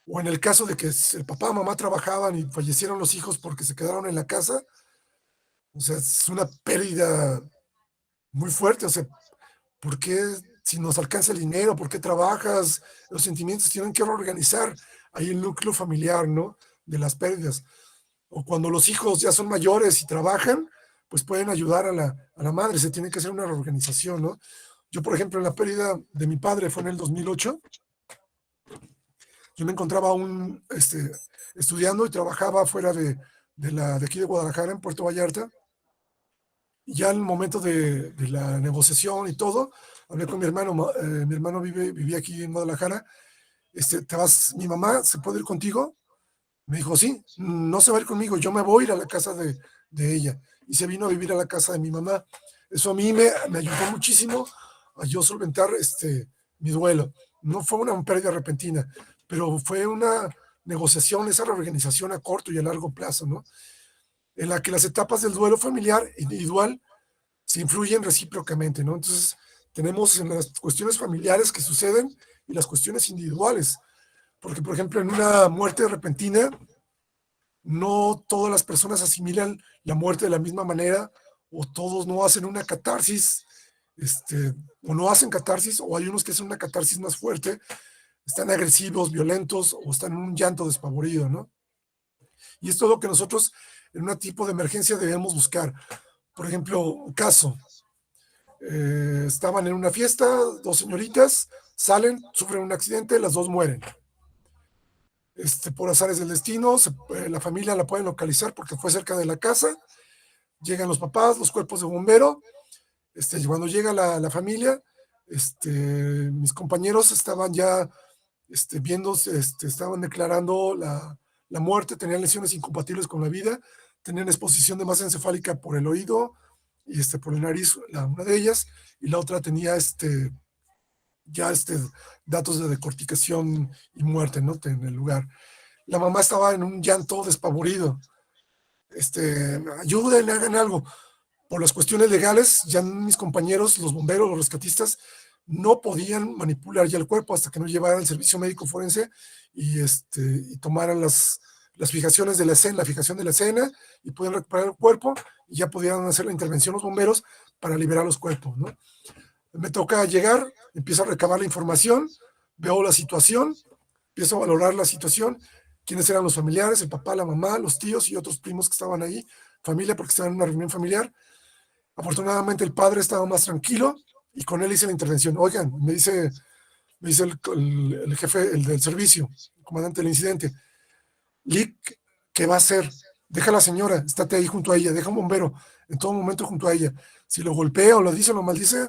O en el caso de que el papá o mamá trabajaban y fallecieron los hijos porque se quedaron en la casa, o sea, es una pérdida muy fuerte. O sea, ¿por qué, si nos alcanza el dinero, por qué trabajas? Los sentimientos tienen que reorganizar ahí el núcleo familiar, ¿no? De las pérdidas. O cuando los hijos ya son mayores y trabajan, pues pueden ayudar a la madre. Se tiene que hacer una reorganización, ¿no? Yo, por ejemplo, en la pérdida de mi padre fue en el 2008. Yo me encontraba aún estudiando y trabajaba fuera de aquí de Guadalajara, en Puerto Vallarta. Y ya en el momento de la negociación y todo, hablé con mi hermano. Mi hermano vivía aquí en Guadalajara. ¿Te vas, mi mamá, se puede ir contigo? Me dijo, sí, no se va a ir conmigo, yo me voy a ir a la casa de ella. Y se vino a vivir a la casa de mi mamá. Eso a mí me ayudó muchísimo a yo solventar mi duelo. No fue una pérdida repentina, pero fue una negociación, esa reorganización a corto y a largo plazo, ¿no? En la que las etapas del duelo familiar e individual se influyen recíprocamente, ¿no? Entonces, tenemos en las cuestiones familiares que suceden y las cuestiones individuales. Porque, por ejemplo, en una muerte repentina, no todas las personas asimilan la muerte de la misma manera, o todos no hacen una catarsis, o no hacen catarsis, o hay unos que hacen una catarsis más fuerte, están agresivos, violentos, o están en un llanto despavorido, ¿no? Y esto es lo que nosotros en un tipo de emergencia debemos buscar. Por ejemplo, un caso. Estaban en una fiesta, dos señoritas, salen, sufren un accidente, las dos mueren. Por azares del destino, la familia la pueden localizar porque fue cerca de la casa. Llegan los papás, los cuerpos de bombero. Cuando llega la familia, mis compañeros estaban ya viendo, estaban declarando la muerte, tenían lesiones incompatibles con la vida, tenían exposición de masa encefálica por el oído y por el nariz, una de ellas, y la otra tenía datos de decorticación y muerte, ¿no? En el lugar. La mamá estaba en un llanto despavorido. Ayuden, hagan algo. Por las cuestiones legales, ya mis compañeros, los bomberos, los rescatistas, no podían manipular ya el cuerpo hasta que no llevaran el servicio médico forense y tomaran las fijaciones de la escena, la fijación de la escena, y pudieran recuperar el cuerpo, y ya pudieran hacer la intervención los bomberos para liberar los cuerpos, ¿no? Me toca llegar, empiezo a recabar la información, veo la situación, empiezo a valorar la situación, quiénes eran los familiares, el papá, la mamá, los tíos y otros primos que estaban ahí, familia, porque estaban en una reunión familiar. Afortunadamente el padre estaba más tranquilo y con él hice la intervención. Oigan, me dice el jefe, el del servicio, el comandante del incidente, Lick, ¿qué va a hacer? Deja a la señora, estate ahí junto a ella, deja un bombero en todo momento junto a ella. Si lo golpea o lo dice o lo maldice,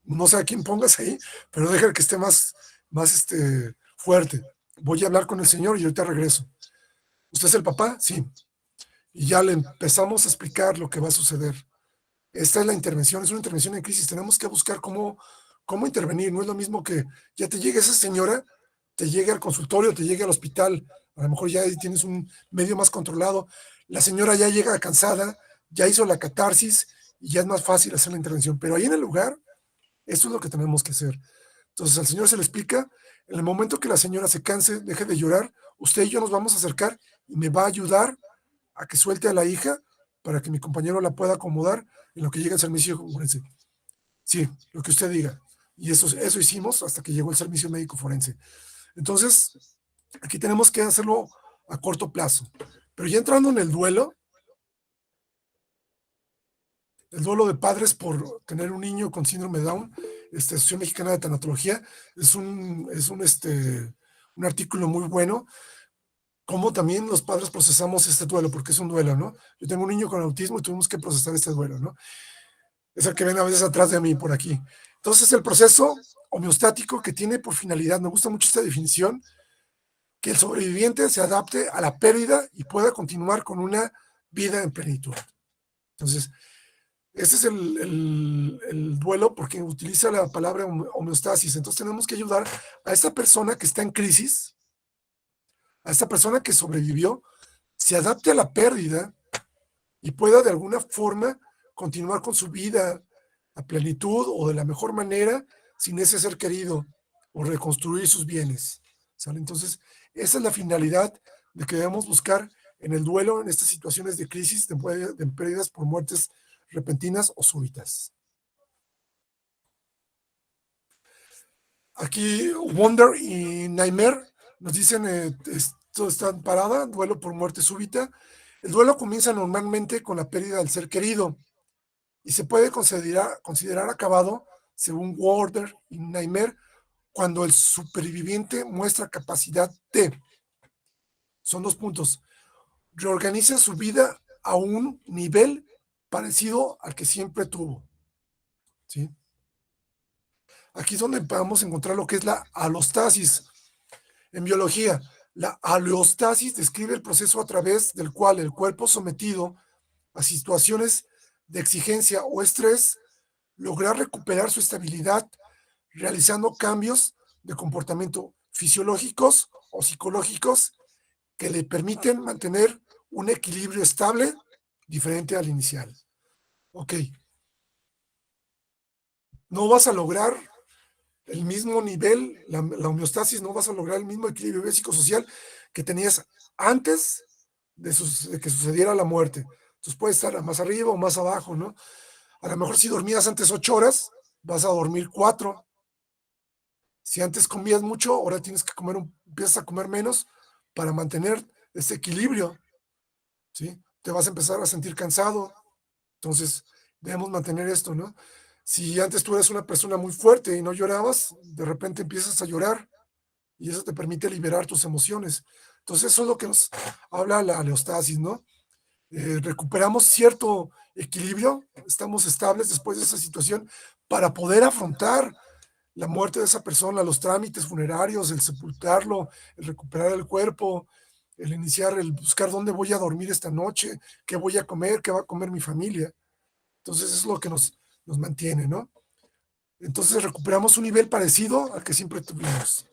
no sé a quién pongas ahí, pero deja que esté más fuerte. Voy a hablar con el señor y ahorita regreso. ¿Usted es el papá? Sí. Y ya le empezamos a explicar lo que va a suceder. esta es la intervención, es una intervención en crisis. Tenemos que buscar cómo intervenir. No es lo mismo que ya te llegue esa señora, te llegue al consultorio, te llegue al hospital, a lo mejor ya tienes un medio más controlado, la señora ya llega cansada, ya hizo la catarsis y ya es más fácil hacer la intervención. Pero ahí en el lugar, eso es lo que tenemos que hacer. Entonces al señor se le explica, en el momento que la señora se canse, deje de llorar, usted y yo nos vamos a acercar y me va a ayudar a que suelte a la hija para que mi compañero la pueda acomodar en lo que llega el servicio forense. Sí, lo que usted diga. Y eso hicimos hasta que llegó el servicio médico forense. Entonces, aquí tenemos que hacerlo a corto plazo. Pero ya entrando en el duelo de padres por tener un niño con síndrome de Down, Asociación Mexicana de Tanatología, es un artículo muy bueno, cómo también los padres procesamos este duelo, porque es un duelo, ¿no? Yo tengo un niño con autismo y tuvimos que procesar este duelo, ¿no? Es el que ven a veces atrás de mí, por aquí. Entonces, el proceso homeostático que tiene por finalidad, me gusta mucho esta definición, que el sobreviviente se adapte a la pérdida y pueda continuar con una vida en plenitud. Entonces, este es el duelo porque utiliza la palabra homeostasis. Entonces, tenemos que ayudar a esta persona que está en crisis, a esta persona que sobrevivió, se adapte a la pérdida y pueda de alguna forma continuar con su vida a plenitud o de la mejor manera sin ese ser querido o reconstruir sus bienes. ¿Sale? Entonces, esa es la finalidad de que debemos buscar en el duelo, en estas situaciones de crisis, de pérdidas por muertes repentinas o súbitas. Aquí Wonder y Nightmare nos dicen, esto está parada, duelo por muerte súbita. El duelo comienza normalmente con la pérdida del ser querido y se puede considerar acabado, según Wonder y Nightmare, cuando el superviviente muestra capacidad de, son 2 puntos, reorganiza su vida a un nivel parecido al que siempre tuvo. ¿Sí? Aquí es donde podemos encontrar lo que es la alostasis. En biología, la alostasis describe el proceso a través del cual el cuerpo sometido a situaciones de exigencia o estrés logra recuperar su estabilidad realizando cambios de comportamiento fisiológicos o psicológicos que le permiten mantener un equilibrio estable diferente al inicial. Ok. No vas a lograr el mismo nivel, la homeostasis, no vas a lograr el mismo equilibrio psicosocial que tenías antes de que sucediera la muerte. Entonces puede estar más arriba o más abajo, ¿no? A lo mejor si dormías antes 8 horas, vas a dormir 4. Si antes comías mucho, ahora tienes que empiezas a comer menos para mantener ese equilibrio, ¿sí? Te vas a empezar a sentir cansado. Entonces, debemos mantener esto, ¿no? Si antes tú eres una persona muy fuerte y no llorabas, de repente empiezas a llorar y eso te permite liberar tus emociones. Entonces, eso es lo que nos habla la aleostasis, ¿no? Recuperamos cierto equilibrio, estamos estables después de esa situación para poder afrontar la muerte de esa persona, los trámites funerarios, el sepultarlo, el recuperar el cuerpo, el buscar dónde voy a dormir esta noche, qué voy a comer, qué va a comer mi familia. Entonces es lo que nos mantiene, ¿no? Entonces recuperamos un nivel parecido al que siempre tuvimos.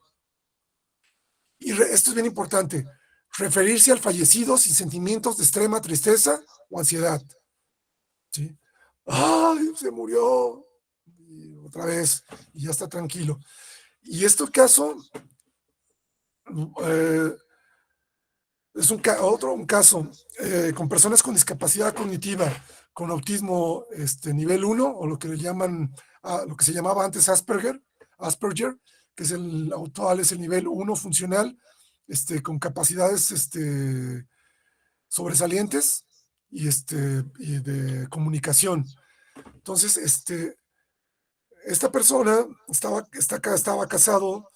Y esto es bien importante, referirse al fallecido sin sentimientos de extrema tristeza o ansiedad. ¿Sí? ¡Ay, se murió! Y otra vez, y ya está tranquilo. Y este caso es un caso con personas con discapacidad cognitiva, con autismo nivel 1, o lo que le llaman, lo que se llamaba antes Asperger, que es el actual, es el nivel 1 funcional, con capacidades sobresalientes y de comunicación. Entonces, esta persona estaba casado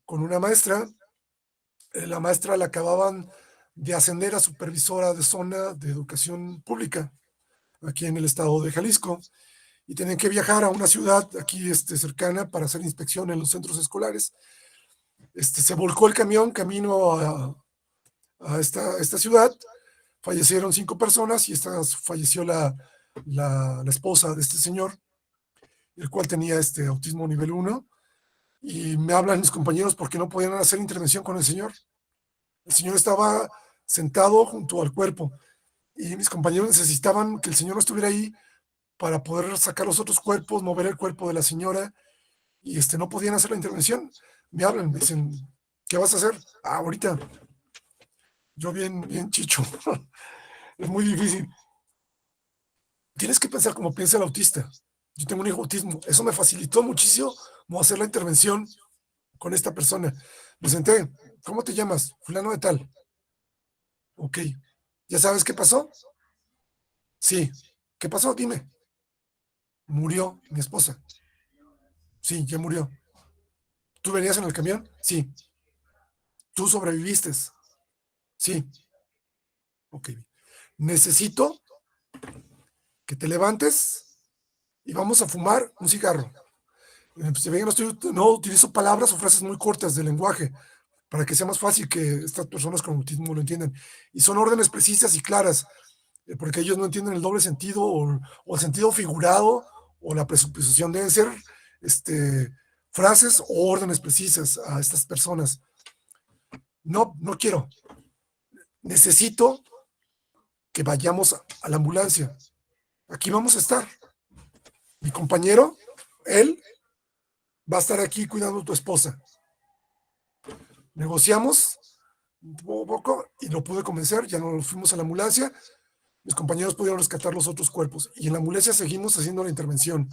con una maestra. La maestra la acababan de ascender a supervisora de zona de educación pública aquí en el estado de Jalisco y tenían que viajar a una ciudad aquí cercana para hacer inspección en los centros escolares. Se volcó el camión camino a esta ciudad, fallecieron 5 personas y falleció la la esposa de este señor, el cual tenía autismo nivel 1, y me hablan mis compañeros porque no podían hacer intervención con el señor. El señor estaba sentado junto al cuerpo y mis compañeros necesitaban que el señor no estuviera ahí para poder sacar los otros cuerpos, mover el cuerpo de la señora, y no podían hacer la intervención. Me hablan, me dicen, ¿qué vas a hacer? Ahorita. Yo bien chicho. Es muy difícil. Tienes que pensar como piensa el autista. Yo tengo un hijo autismo. Eso me facilitó muchísimo hacer la intervención con esta persona. Me senté. ¿Cómo te llamas? Fulano de tal. Ok. ¿Ya sabes qué pasó? Sí. ¿Qué pasó? Dime. Murió mi esposa. Sí, ya murió. ¿Tú venías en el camión? Sí. ¿Tú sobreviviste? Sí. Ok. Necesito que te levantes y vamos a fumar un cigarro. Si ven, no utilizo palabras o frases muy cortas de lenguaje para que sea más fácil que estas personas con autismo lo entiendan. Y son órdenes precisas y claras, porque ellos no entienden el doble sentido o el sentido figurado o la presuposición. Deben ser frases o órdenes precisas a estas personas. No quiero. Necesito que vayamos a la ambulancia. Aquí vamos a estar. Mi compañero, él, va a estar aquí cuidando a tu esposa. Negociamos un poco y lo pude convencer, ya nos fuimos a la ambulancia, mis compañeros pudieron rescatar los otros cuerpos y en la ambulancia seguimos haciendo la intervención.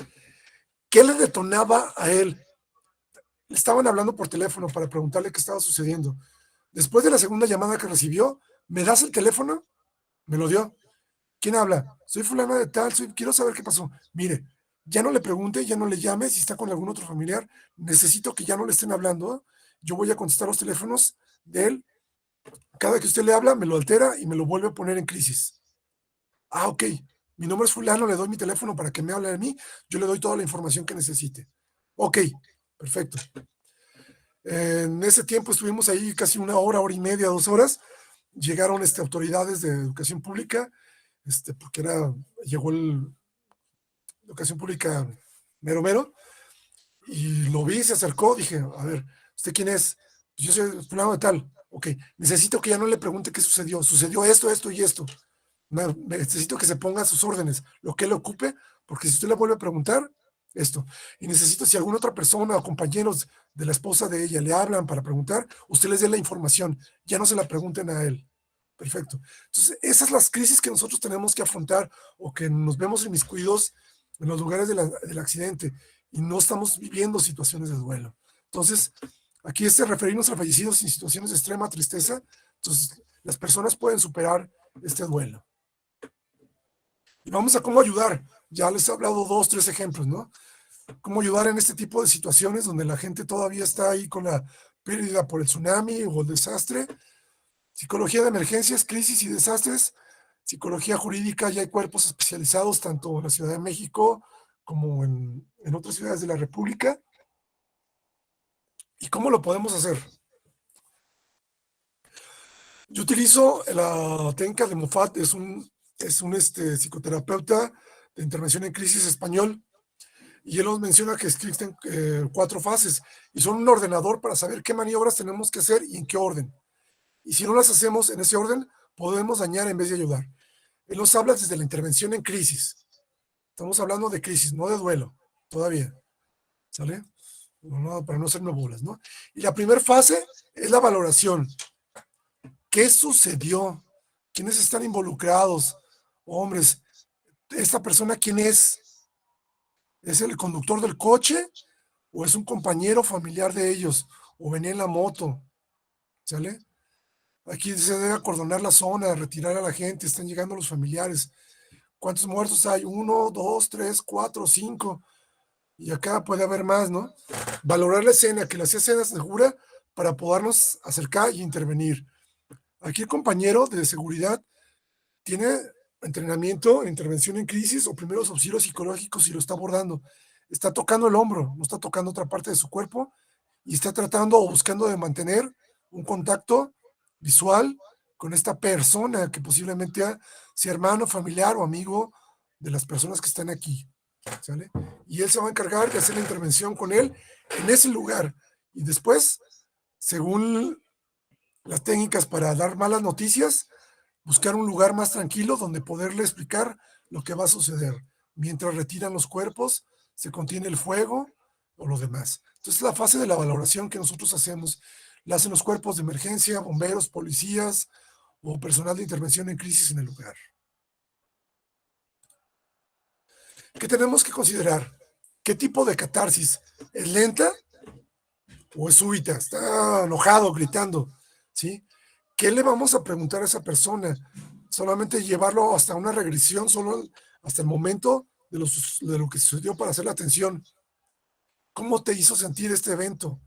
¿Qué le detonaba a él? Le estaban hablando por teléfono para preguntarle qué estaba sucediendo. Después de la segunda llamada que recibió, ¿me das el teléfono? Me lo dio. ¿Quién habla? Soy fulana de tal, quiero saber qué pasó. Mire, ya no le pregunte, ya no le llame si está con algún otro familiar. Necesito que ya no le estén hablando. Yo voy a contestar los teléfonos de él. Cada que usted le habla, me lo altera y me lo vuelve a poner en crisis. Ok. Mi nombre es fulano, le doy mi teléfono para que me hable a mí. Yo le doy toda la información que necesite. Ok, perfecto. En ese tiempo estuvimos ahí casi una hora, hora y media, 2 horas. Llegaron autoridades de educación pública, porque llegó el educación pública mero, y lo vi, se acercó, dije, a ver, ¿usted quién es? Pues yo soy fulano de tal. Ok, necesito que ya no le pregunte qué sucedió. Sucedió esto, esto y esto. Necesito que se ponga a sus órdenes, lo que le ocupe, porque si usted le vuelve a preguntar, esto. Y necesito, si alguna otra persona o compañeros de la esposa de ella le hablan para preguntar, usted les dé la información, ya no se la pregunten a él. Perfecto. Entonces, esas son las crisis que nosotros tenemos que afrontar o que nos vemos inmiscuidos en los lugares del accidente y no estamos viviendo situaciones de duelo. Entonces, aquí referirnos a fallecidos en situaciones de extrema tristeza. Entonces, las personas pueden superar este duelo. Y vamos a cómo ayudar. Ya les he hablado 2, 3 ejemplos, ¿no? Cómo ayudar en este tipo de situaciones donde la gente todavía está ahí con la pérdida por el tsunami o el desastre. Psicología de emergencias, crisis y desastres. Psicología jurídica, ya hay cuerpos especializados tanto en la Ciudad de México como en otras ciudades de la República. ¿Y cómo lo podemos hacer? Yo utilizo la técnica de Moffat, es un psicoterapeuta de intervención en crisis español, y él nos menciona que existen 4 fases, y son un ordenador para saber qué maniobras tenemos que hacer y en qué orden. Y si no las hacemos en ese orden, podemos dañar en vez de ayudar. Él nos habla desde la intervención en crisis. Estamos hablando de crisis, no de duelo, todavía. ¿Sale? No, para no hacerme bolas, ¿no? Y la primera fase es la valoración. ¿Qué sucedió? ¿Quiénes están involucrados? Hombres, ¿esta persona quién es? ¿Es el conductor del coche? ¿O es un compañero familiar de ellos? ¿O venía en la moto? ¿Sale? Aquí se debe acordonar la zona, retirar a la gente, están llegando los familiares. ¿Cuántos muertos hay? 1, 2, 3, 4, 5. Y acá puede haber más, ¿no? Valorar la escena, que la escena segura para podernos acercar y intervenir. Aquí el compañero de seguridad tiene entrenamiento en intervención en crisis o primeros auxilios psicológicos y lo está abordando. Está tocando el hombro, no está tocando otra parte de su cuerpo y está tratando o buscando de mantener un contacto visual con esta persona que posiblemente sea hermano, familiar o amigo de las personas que están aquí, ¿sale? Y él se va a encargar de hacer la intervención con él en ese lugar. Y después, según las técnicas para dar malas noticias, buscar un lugar más tranquilo donde poderle explicar lo que va a suceder. Mientras retiran los cuerpos, se contiene el fuego o lo demás. Entonces, la fase de la valoración que nosotros hacemos, la hacen los cuerpos de emergencia, bomberos, policías o personal de intervención en crisis en el lugar. ¿Qué tenemos que considerar? ¿Qué tipo de catarsis? ¿Es lenta o es súbita? Está enojado, gritando, ¿sí? ¿Qué le vamos a preguntar a esa persona? Solamente llevarlo hasta una regresión, solo hasta el momento de lo que sucedió para hacer la atención. ¿Cómo te hizo sentir este evento?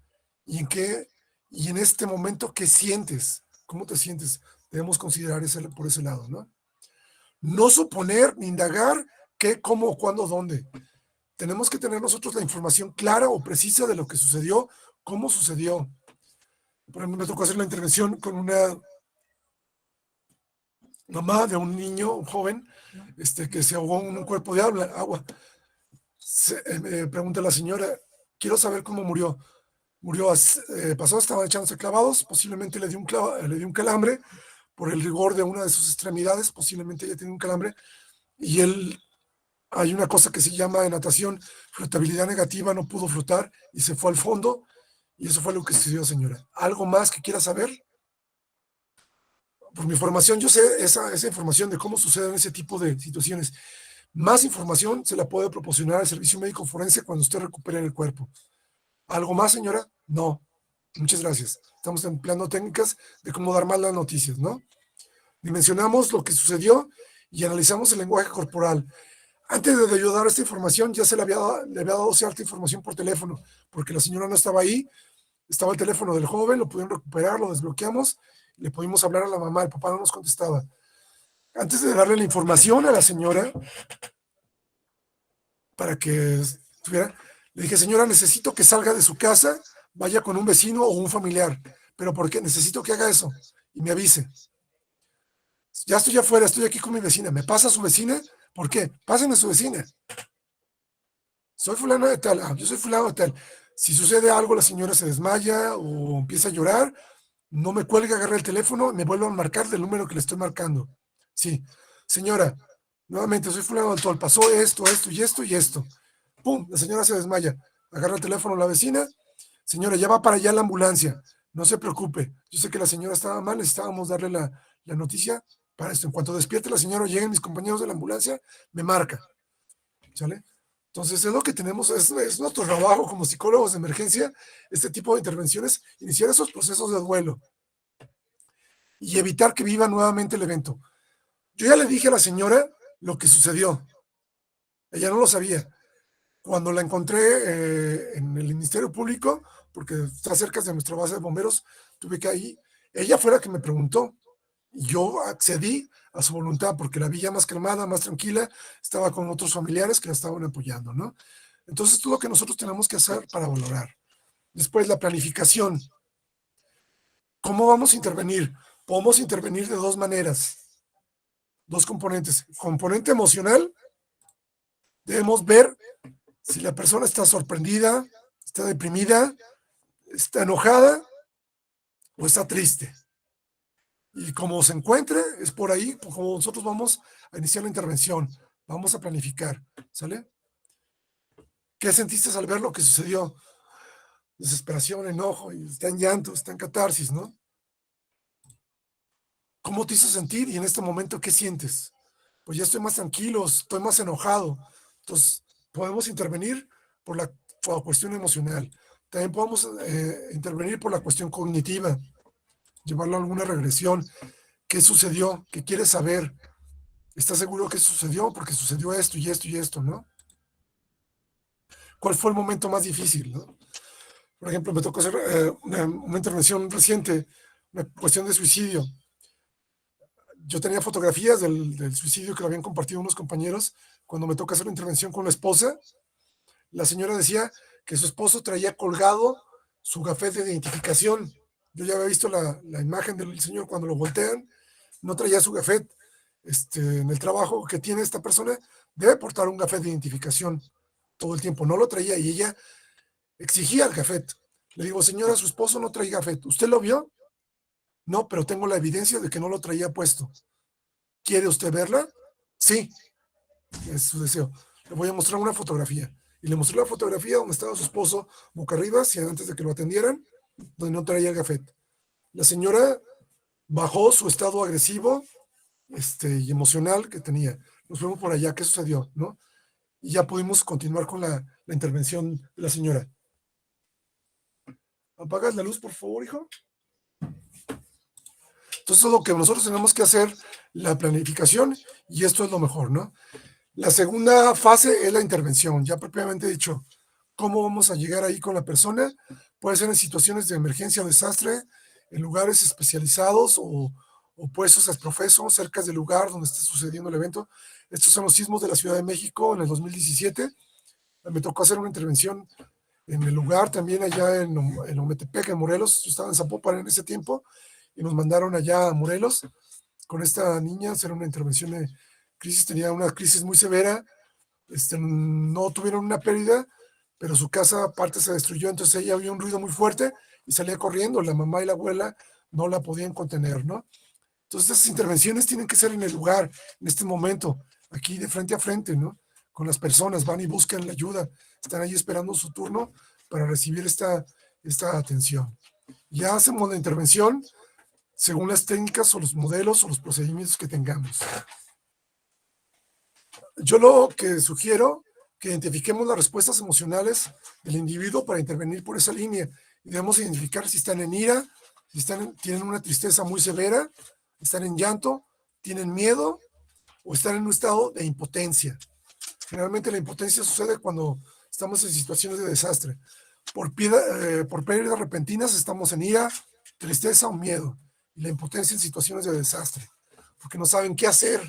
¿Y en este momento qué sientes? ¿Cómo te sientes? Debemos considerar por ese lado, ¿no? No suponer ni indagar qué, cómo, cuándo, dónde. Tenemos que tener nosotros la información clara o precisa de lo que sucedió, cómo sucedió. Por ejemplo, me tocó hacer la intervención con una mamá de un niño, un joven, que se ahogó en un cuerpo de agua. Me pregunta la señora, quiero saber cómo murió. Pasó, estaba echándose clavados, posiblemente le dio un calambre por el rigor de una de sus extremidades, posiblemente ella tiene un calambre, y hay una cosa que se llama en natación flotabilidad negativa, no pudo flotar y se fue al fondo, y eso fue lo que sucedió, señora. ¿Algo más que quiera saber? Por mi formación, yo sé esa información de cómo suceden ese tipo de situaciones. Más información se la puede proporcionar al servicio médico forense cuando usted recupere el cuerpo. ¿Algo más, señora? No. Muchas gracias. Estamos empleando técnicas de cómo dar malas noticias, ¿no? Dimensionamos lo que sucedió y analizamos el lenguaje corporal. Antes de yo dar esta información, ya le había dado cierta información por teléfono, porque la señora no estaba ahí, estaba el teléfono del joven, lo pudieron recuperar, lo desbloqueamos, le pudimos hablar a la mamá, el papá no nos contestaba. Antes de darle la información a la señora, para que estuviera, le dije, señora, necesito que salga de su casa, vaya con un vecino o un familiar. ¿Pero por qué? Necesito que haga eso y me avise. Ya estoy afuera, estoy aquí con mi vecina. ¿Me pasa a su vecina? ¿Por qué? Pásenme a su vecina. Soy fulano de tal. Yo soy fulano de tal. Si sucede algo, la señora se desmaya o empieza a llorar, no me cuelgue, agarre el teléfono y me vuelvo a marcar del número que le estoy marcando. Sí, señora, nuevamente, soy fulano de tal. Pasó esto, esto y esto y esto. ¡Pum! La señora se desmaya. Agarra el teléfono a la vecina. Señora, ya va para allá la ambulancia. No se preocupe. Yo sé que la señora estaba mal. Necesitábamos darle la noticia para esto. En cuanto despierte la señora o lleguen mis compañeros de la ambulancia, me marca. ¿Sale? Entonces, es lo que tenemos. Es nuestro trabajo como psicólogos de emergencia, este tipo de intervenciones, iniciar esos procesos de duelo y evitar que viva nuevamente el evento. Yo ya le dije a la señora lo que sucedió. Ella no lo sabía. Cuando la encontré en el Ministerio Público, porque está cerca de nuestra base de bomberos, tuve que ir. Ella fue la que me preguntó. Y yo accedí a su voluntad porque la vi ya más calmada, más tranquila. Estaba con otros familiares que la estaban apoyando, ¿no? Entonces, todo lo que nosotros tenemos que hacer para valorar. Después, la planificación. ¿Cómo vamos a intervenir? Podemos intervenir de dos maneras. Dos componentes. Componente emocional. Debemos ver si la persona está sorprendida, está deprimida, está enojada o está triste. Y como se encuentre, es por ahí como nosotros vamos a iniciar la intervención. Vamos a planificar, ¿sale? ¿Qué sentiste al ver lo que sucedió? Desesperación, enojo, y está en llanto, está en catarsis, ¿no? ¿Cómo te hizo sentir? Y en este momento, ¿qué sientes? Pues ya estoy más tranquilo, estoy más enojado. Entonces, podemos intervenir por la cuestión emocional. También podemos intervenir por la cuestión cognitiva, llevarlo a alguna regresión. ¿Qué sucedió? ¿Qué quieres saber? ¿Estás seguro que sucedió? Porque sucedió esto y esto y esto, ¿no? ¿Cuál fue el momento más difícil, no? Por ejemplo, me tocó hacer una intervención reciente, una cuestión de suicidio. Yo tenía fotografías del suicidio que lo habían compartido unos compañeros. Cuando me toca hacer la intervención con la esposa, la señora decía que su esposo traía colgado su gafete de identificación. Yo ya había visto la imagen del señor cuando lo voltean, no traía su gafete. en el trabajo que tiene esta persona, debe portar un gafet de identificación todo el tiempo. No lo traía y ella exigía el gafet. Le digo, señora, su esposo no traía gafet. ¿Usted lo vio? No, pero tengo la evidencia de que no lo traía puesto. ¿Quiere usted verla? Sí, es su deseo. Le voy a mostrar una fotografía. Y le mostré la fotografía donde estaba su esposo boca arriba, antes de que lo atendieran, donde no traía el gafet. La señora bajó su estado agresivo y emocional que tenía. Nos fuimos por allá, ¿qué sucedió? ¿No? Y ya pudimos continuar con la intervención de la señora. ¿Apagas la luz, por favor, hijo? Entonces, lo que nosotros tenemos que hacer, la planificación, y esto es lo mejor, ¿no? La segunda fase es la intervención, ya propiamente dicho. ¿Cómo vamos a llegar ahí con la persona? Puede ser en situaciones de emergencia o desastre, en lugares especializados o puestos al profeso, cerca del lugar donde esté sucediendo el evento. Estos son los sismos de la Ciudad de México en el 2017. Me tocó hacer una intervención en el lugar, también allá en Ometepec, en Morelos. Yo estaba en Zapopan en ese tiempo y nos mandaron allá a Morelos con esta niña a hacer una intervención de crisis. Tenía una crisis muy severa, no tuvieron una pérdida, pero su casa aparte se destruyó, entonces ella vio un ruido muy fuerte y salía corriendo. La mamá y la abuela no la podían contener, ¿no? Entonces estas intervenciones tienen que ser en el lugar, en este momento, aquí de frente a frente, ¿no? Con las personas, van y buscan la ayuda, están ahí esperando su turno para recibir esta atención. Ya hacemos la intervención según las técnicas o los modelos o los procedimientos que tengamos. Yo lo que sugiero, que identifiquemos las respuestas emocionales del individuo para intervenir por esa línea. Y debemos identificar si están en ira, si tienen una tristeza muy severa, están en llanto, tienen miedo o están en un estado de impotencia. Generalmente la impotencia sucede cuando estamos en situaciones de desastre. Por pérdidas repentinas estamos en ira, tristeza o miedo. Y la impotencia en situaciones de desastre, porque no saben qué hacer,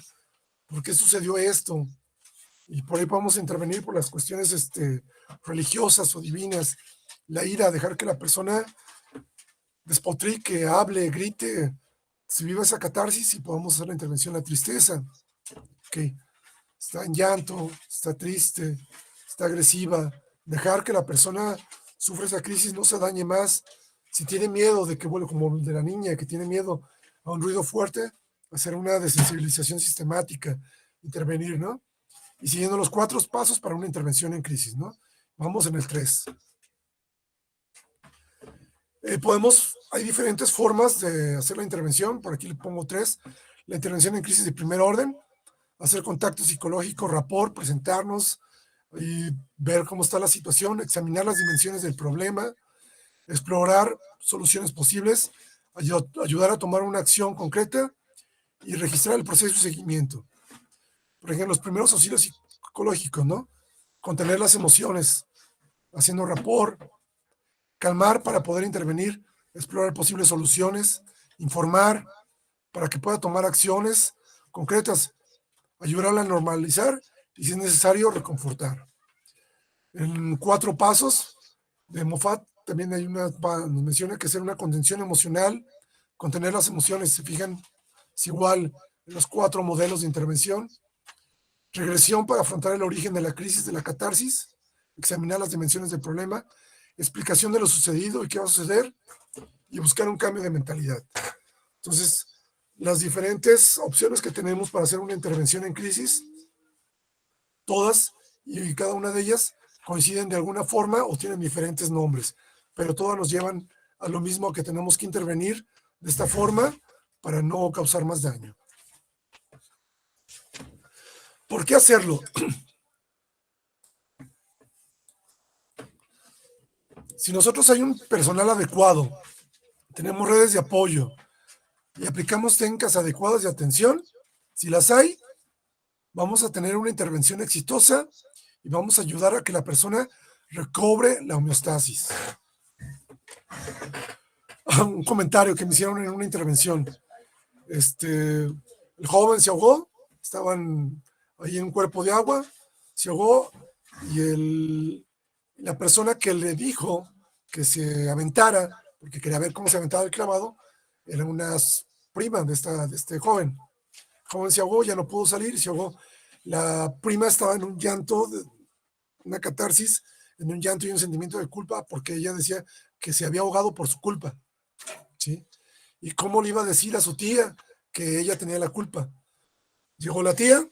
por qué sucedió esto. Y por ahí podemos intervenir por las cuestiones religiosas o divinas. La ira, dejar que la persona despotrique, hable, grite, se viva esa catarsis y podamos hacer la intervención. La tristeza, okay. Está en llanto, está triste, está agresiva. Dejar que la persona sufra esa crisis, no se dañe más. Si tiene miedo de que vuelva, como de la niña que tiene miedo a un ruido fuerte, hacer una desensibilización sistemática, intervenir, ¿no? Y siguiendo los 4 pasos para una intervención en crisis, ¿no? Vamos en el 3. Hay diferentes formas de hacer la intervención. Por aquí le pongo 3. La intervención en crisis de primer orden, hacer contacto psicológico, rapport, presentarnos y ver cómo está la situación, examinar las dimensiones del problema, explorar soluciones posibles, ayudar a tomar una acción concreta y registrar el proceso de seguimiento. Por ejemplo, los primeros auxilios psicológicos, ¿no? Contener las emociones, haciendo rapport, calmar para poder intervenir, explorar posibles soluciones, informar para que pueda tomar acciones concretas, ayudarla a normalizar y, si es necesario, reconfortar. En 4 pasos de Moffat también nos menciona que hacer una contención emocional, contener las emociones. Se fijan, es igual en los 4 modelos de intervención. Regresión para afrontar el origen de la crisis, de la catarsis, examinar las dimensiones del problema, explicación de lo sucedido y qué va a suceder, y buscar un cambio de mentalidad. Entonces, las diferentes opciones que tenemos para hacer una intervención en crisis, todas y cada una de ellas coinciden de alguna forma o tienen diferentes nombres, pero todas nos llevan a lo mismo, que tenemos que intervenir de esta forma para no causar más daño. ¿Por qué hacerlo? Si nosotros hay un personal adecuado, tenemos redes de apoyo y aplicamos técnicas adecuadas de atención, si las hay, vamos a tener una intervención exitosa y vamos a ayudar a que la persona recobre la homeostasis. Un comentario que me hicieron en una intervención. El joven se ahogó, estaban ahí en un cuerpo de agua, se ahogó y la persona que le dijo que se aventara, porque quería ver cómo se aventaba el clavado, era una prima de este joven. joven se ahogó, ya no pudo salir, se ahogó. La prima estaba en un llanto, una catarsis, en un llanto y un sentimiento de culpa, porque ella decía que se había ahogado por su culpa, ¿sí? ¿Y cómo le iba a decir a su tía que ella tenía la culpa? Llegó la tía,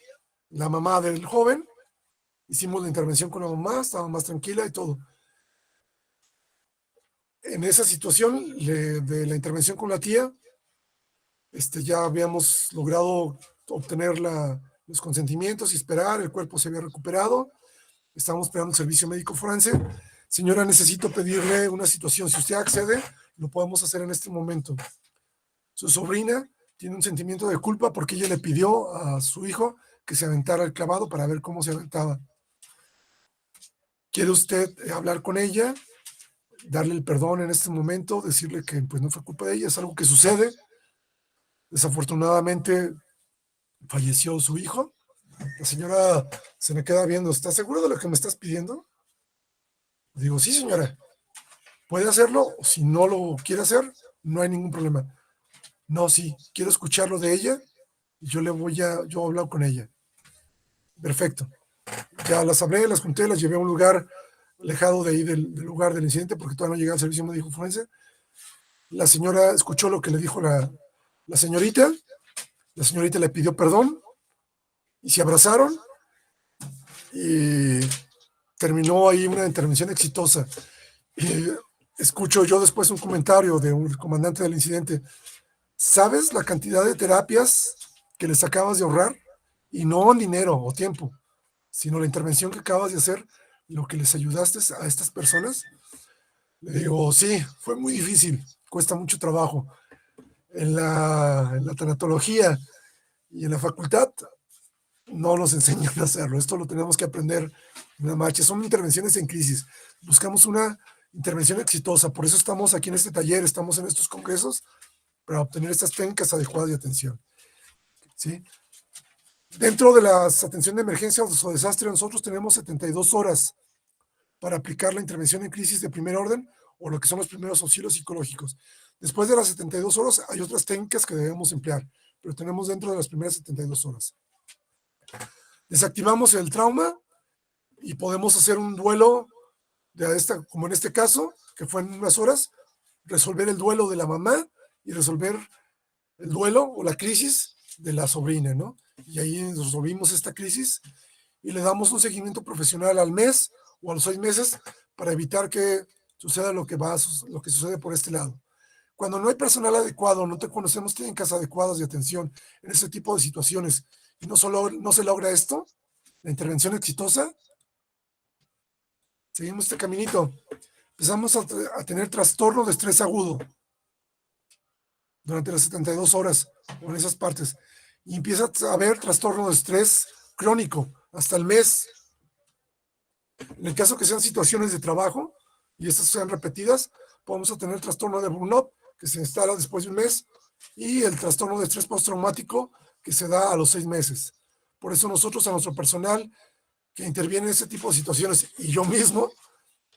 la mamá del joven, hicimos la intervención con la mamá, estaba más tranquila y todo. En esa situación de la intervención con la tía, ya habíamos logrado obtener los consentimientos y esperar, el cuerpo se había recuperado, estábamos esperando el servicio médico forense. Señora, necesito pedirle una situación, si usted accede, lo podemos hacer en este momento. Su sobrina tiene un sentimiento de culpa porque ella le pidió a su hijo que se aventara el clavado para ver cómo se aventaba. ¿Quiere usted hablar con ella? Darle el perdón en este momento, decirle que pues no fue culpa de ella, es algo que sucede. Desafortunadamente falleció su hijo. La señora se me queda viendo, ¿estás seguro de lo que me estás pidiendo? Digo, sí, señora, puede hacerlo, o si no lo quiere hacer, no hay ningún problema. No, sí, quiero escucharlo de ella y yo he hablado con ella. Perfecto. Ya las hablé, las junté, las llevé a un lugar alejado de ahí del lugar del incidente porque todavía no llegaba al servicio médico forense. La señora escuchó lo que le dijo la señorita. La señorita le pidió perdón y se abrazaron y terminó ahí una intervención exitosa. Y escucho yo después un comentario de un comandante del incidente. ¿Sabes la cantidad de terapias que les acabas de ahorrar? Y no en dinero o tiempo, sino la intervención que acabas de hacer, lo que les ayudaste a estas personas. Le digo, sí, fue muy difícil, cuesta mucho trabajo. En la tanatología y en la facultad no nos enseñan a hacerlo. Esto lo tenemos que aprender en la marcha. Son intervenciones en crisis. Buscamos una intervención exitosa. Por eso estamos aquí en este taller, estamos en estos congresos, para obtener estas técnicas adecuadas de atención. ¿Sí? Dentro de las atención de emergencia o desastre, nosotros tenemos 72 horas para aplicar la intervención en crisis de primer orden o lo que son los primeros auxilios psicológicos. Después de las 72 horas hay otras técnicas que debemos emplear, pero tenemos dentro de las primeras 72 horas. Desactivamos el trauma y podemos hacer un duelo, como en este caso, que fue en unas horas, resolver el duelo de la mamá y resolver el duelo o la crisis de la sobrina, ¿no? Y ahí resolvimos esta crisis y le damos un seguimiento profesional al mes o a los 6 meses para evitar que suceda lo que sucede por este lado. Cuando no hay personal adecuado, no te conocemos técnicas adecuadas de atención en ese tipo de situaciones y no se logra esto, la intervención exitosa, seguimos este caminito. Empezamos a tener trastorno de estrés agudo durante las 72 horas o en esas partes. Y empieza a haber trastorno de estrés crónico hasta el mes. En el caso que sean situaciones de trabajo y estas sean repetidas, podemos tener trastorno de burnout que se instala después de un mes y el trastorno de estrés postraumático que se da a los 6 meses. Por eso nosotros a nuestro personal que interviene en ese tipo de situaciones y yo mismo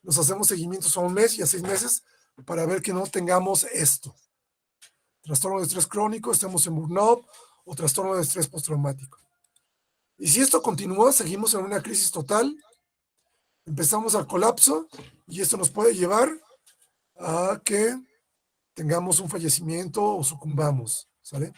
nos hacemos seguimientos a 1 mes y a 6 meses para ver que no tengamos esto. Trastorno de estrés crónico, estemos en burnout o trastorno de estrés postraumático. Y si esto continúa, seguimos en una crisis total, empezamos al colapso y esto nos puede llevar a que tengamos un fallecimiento o sucumbamos, ¿sale?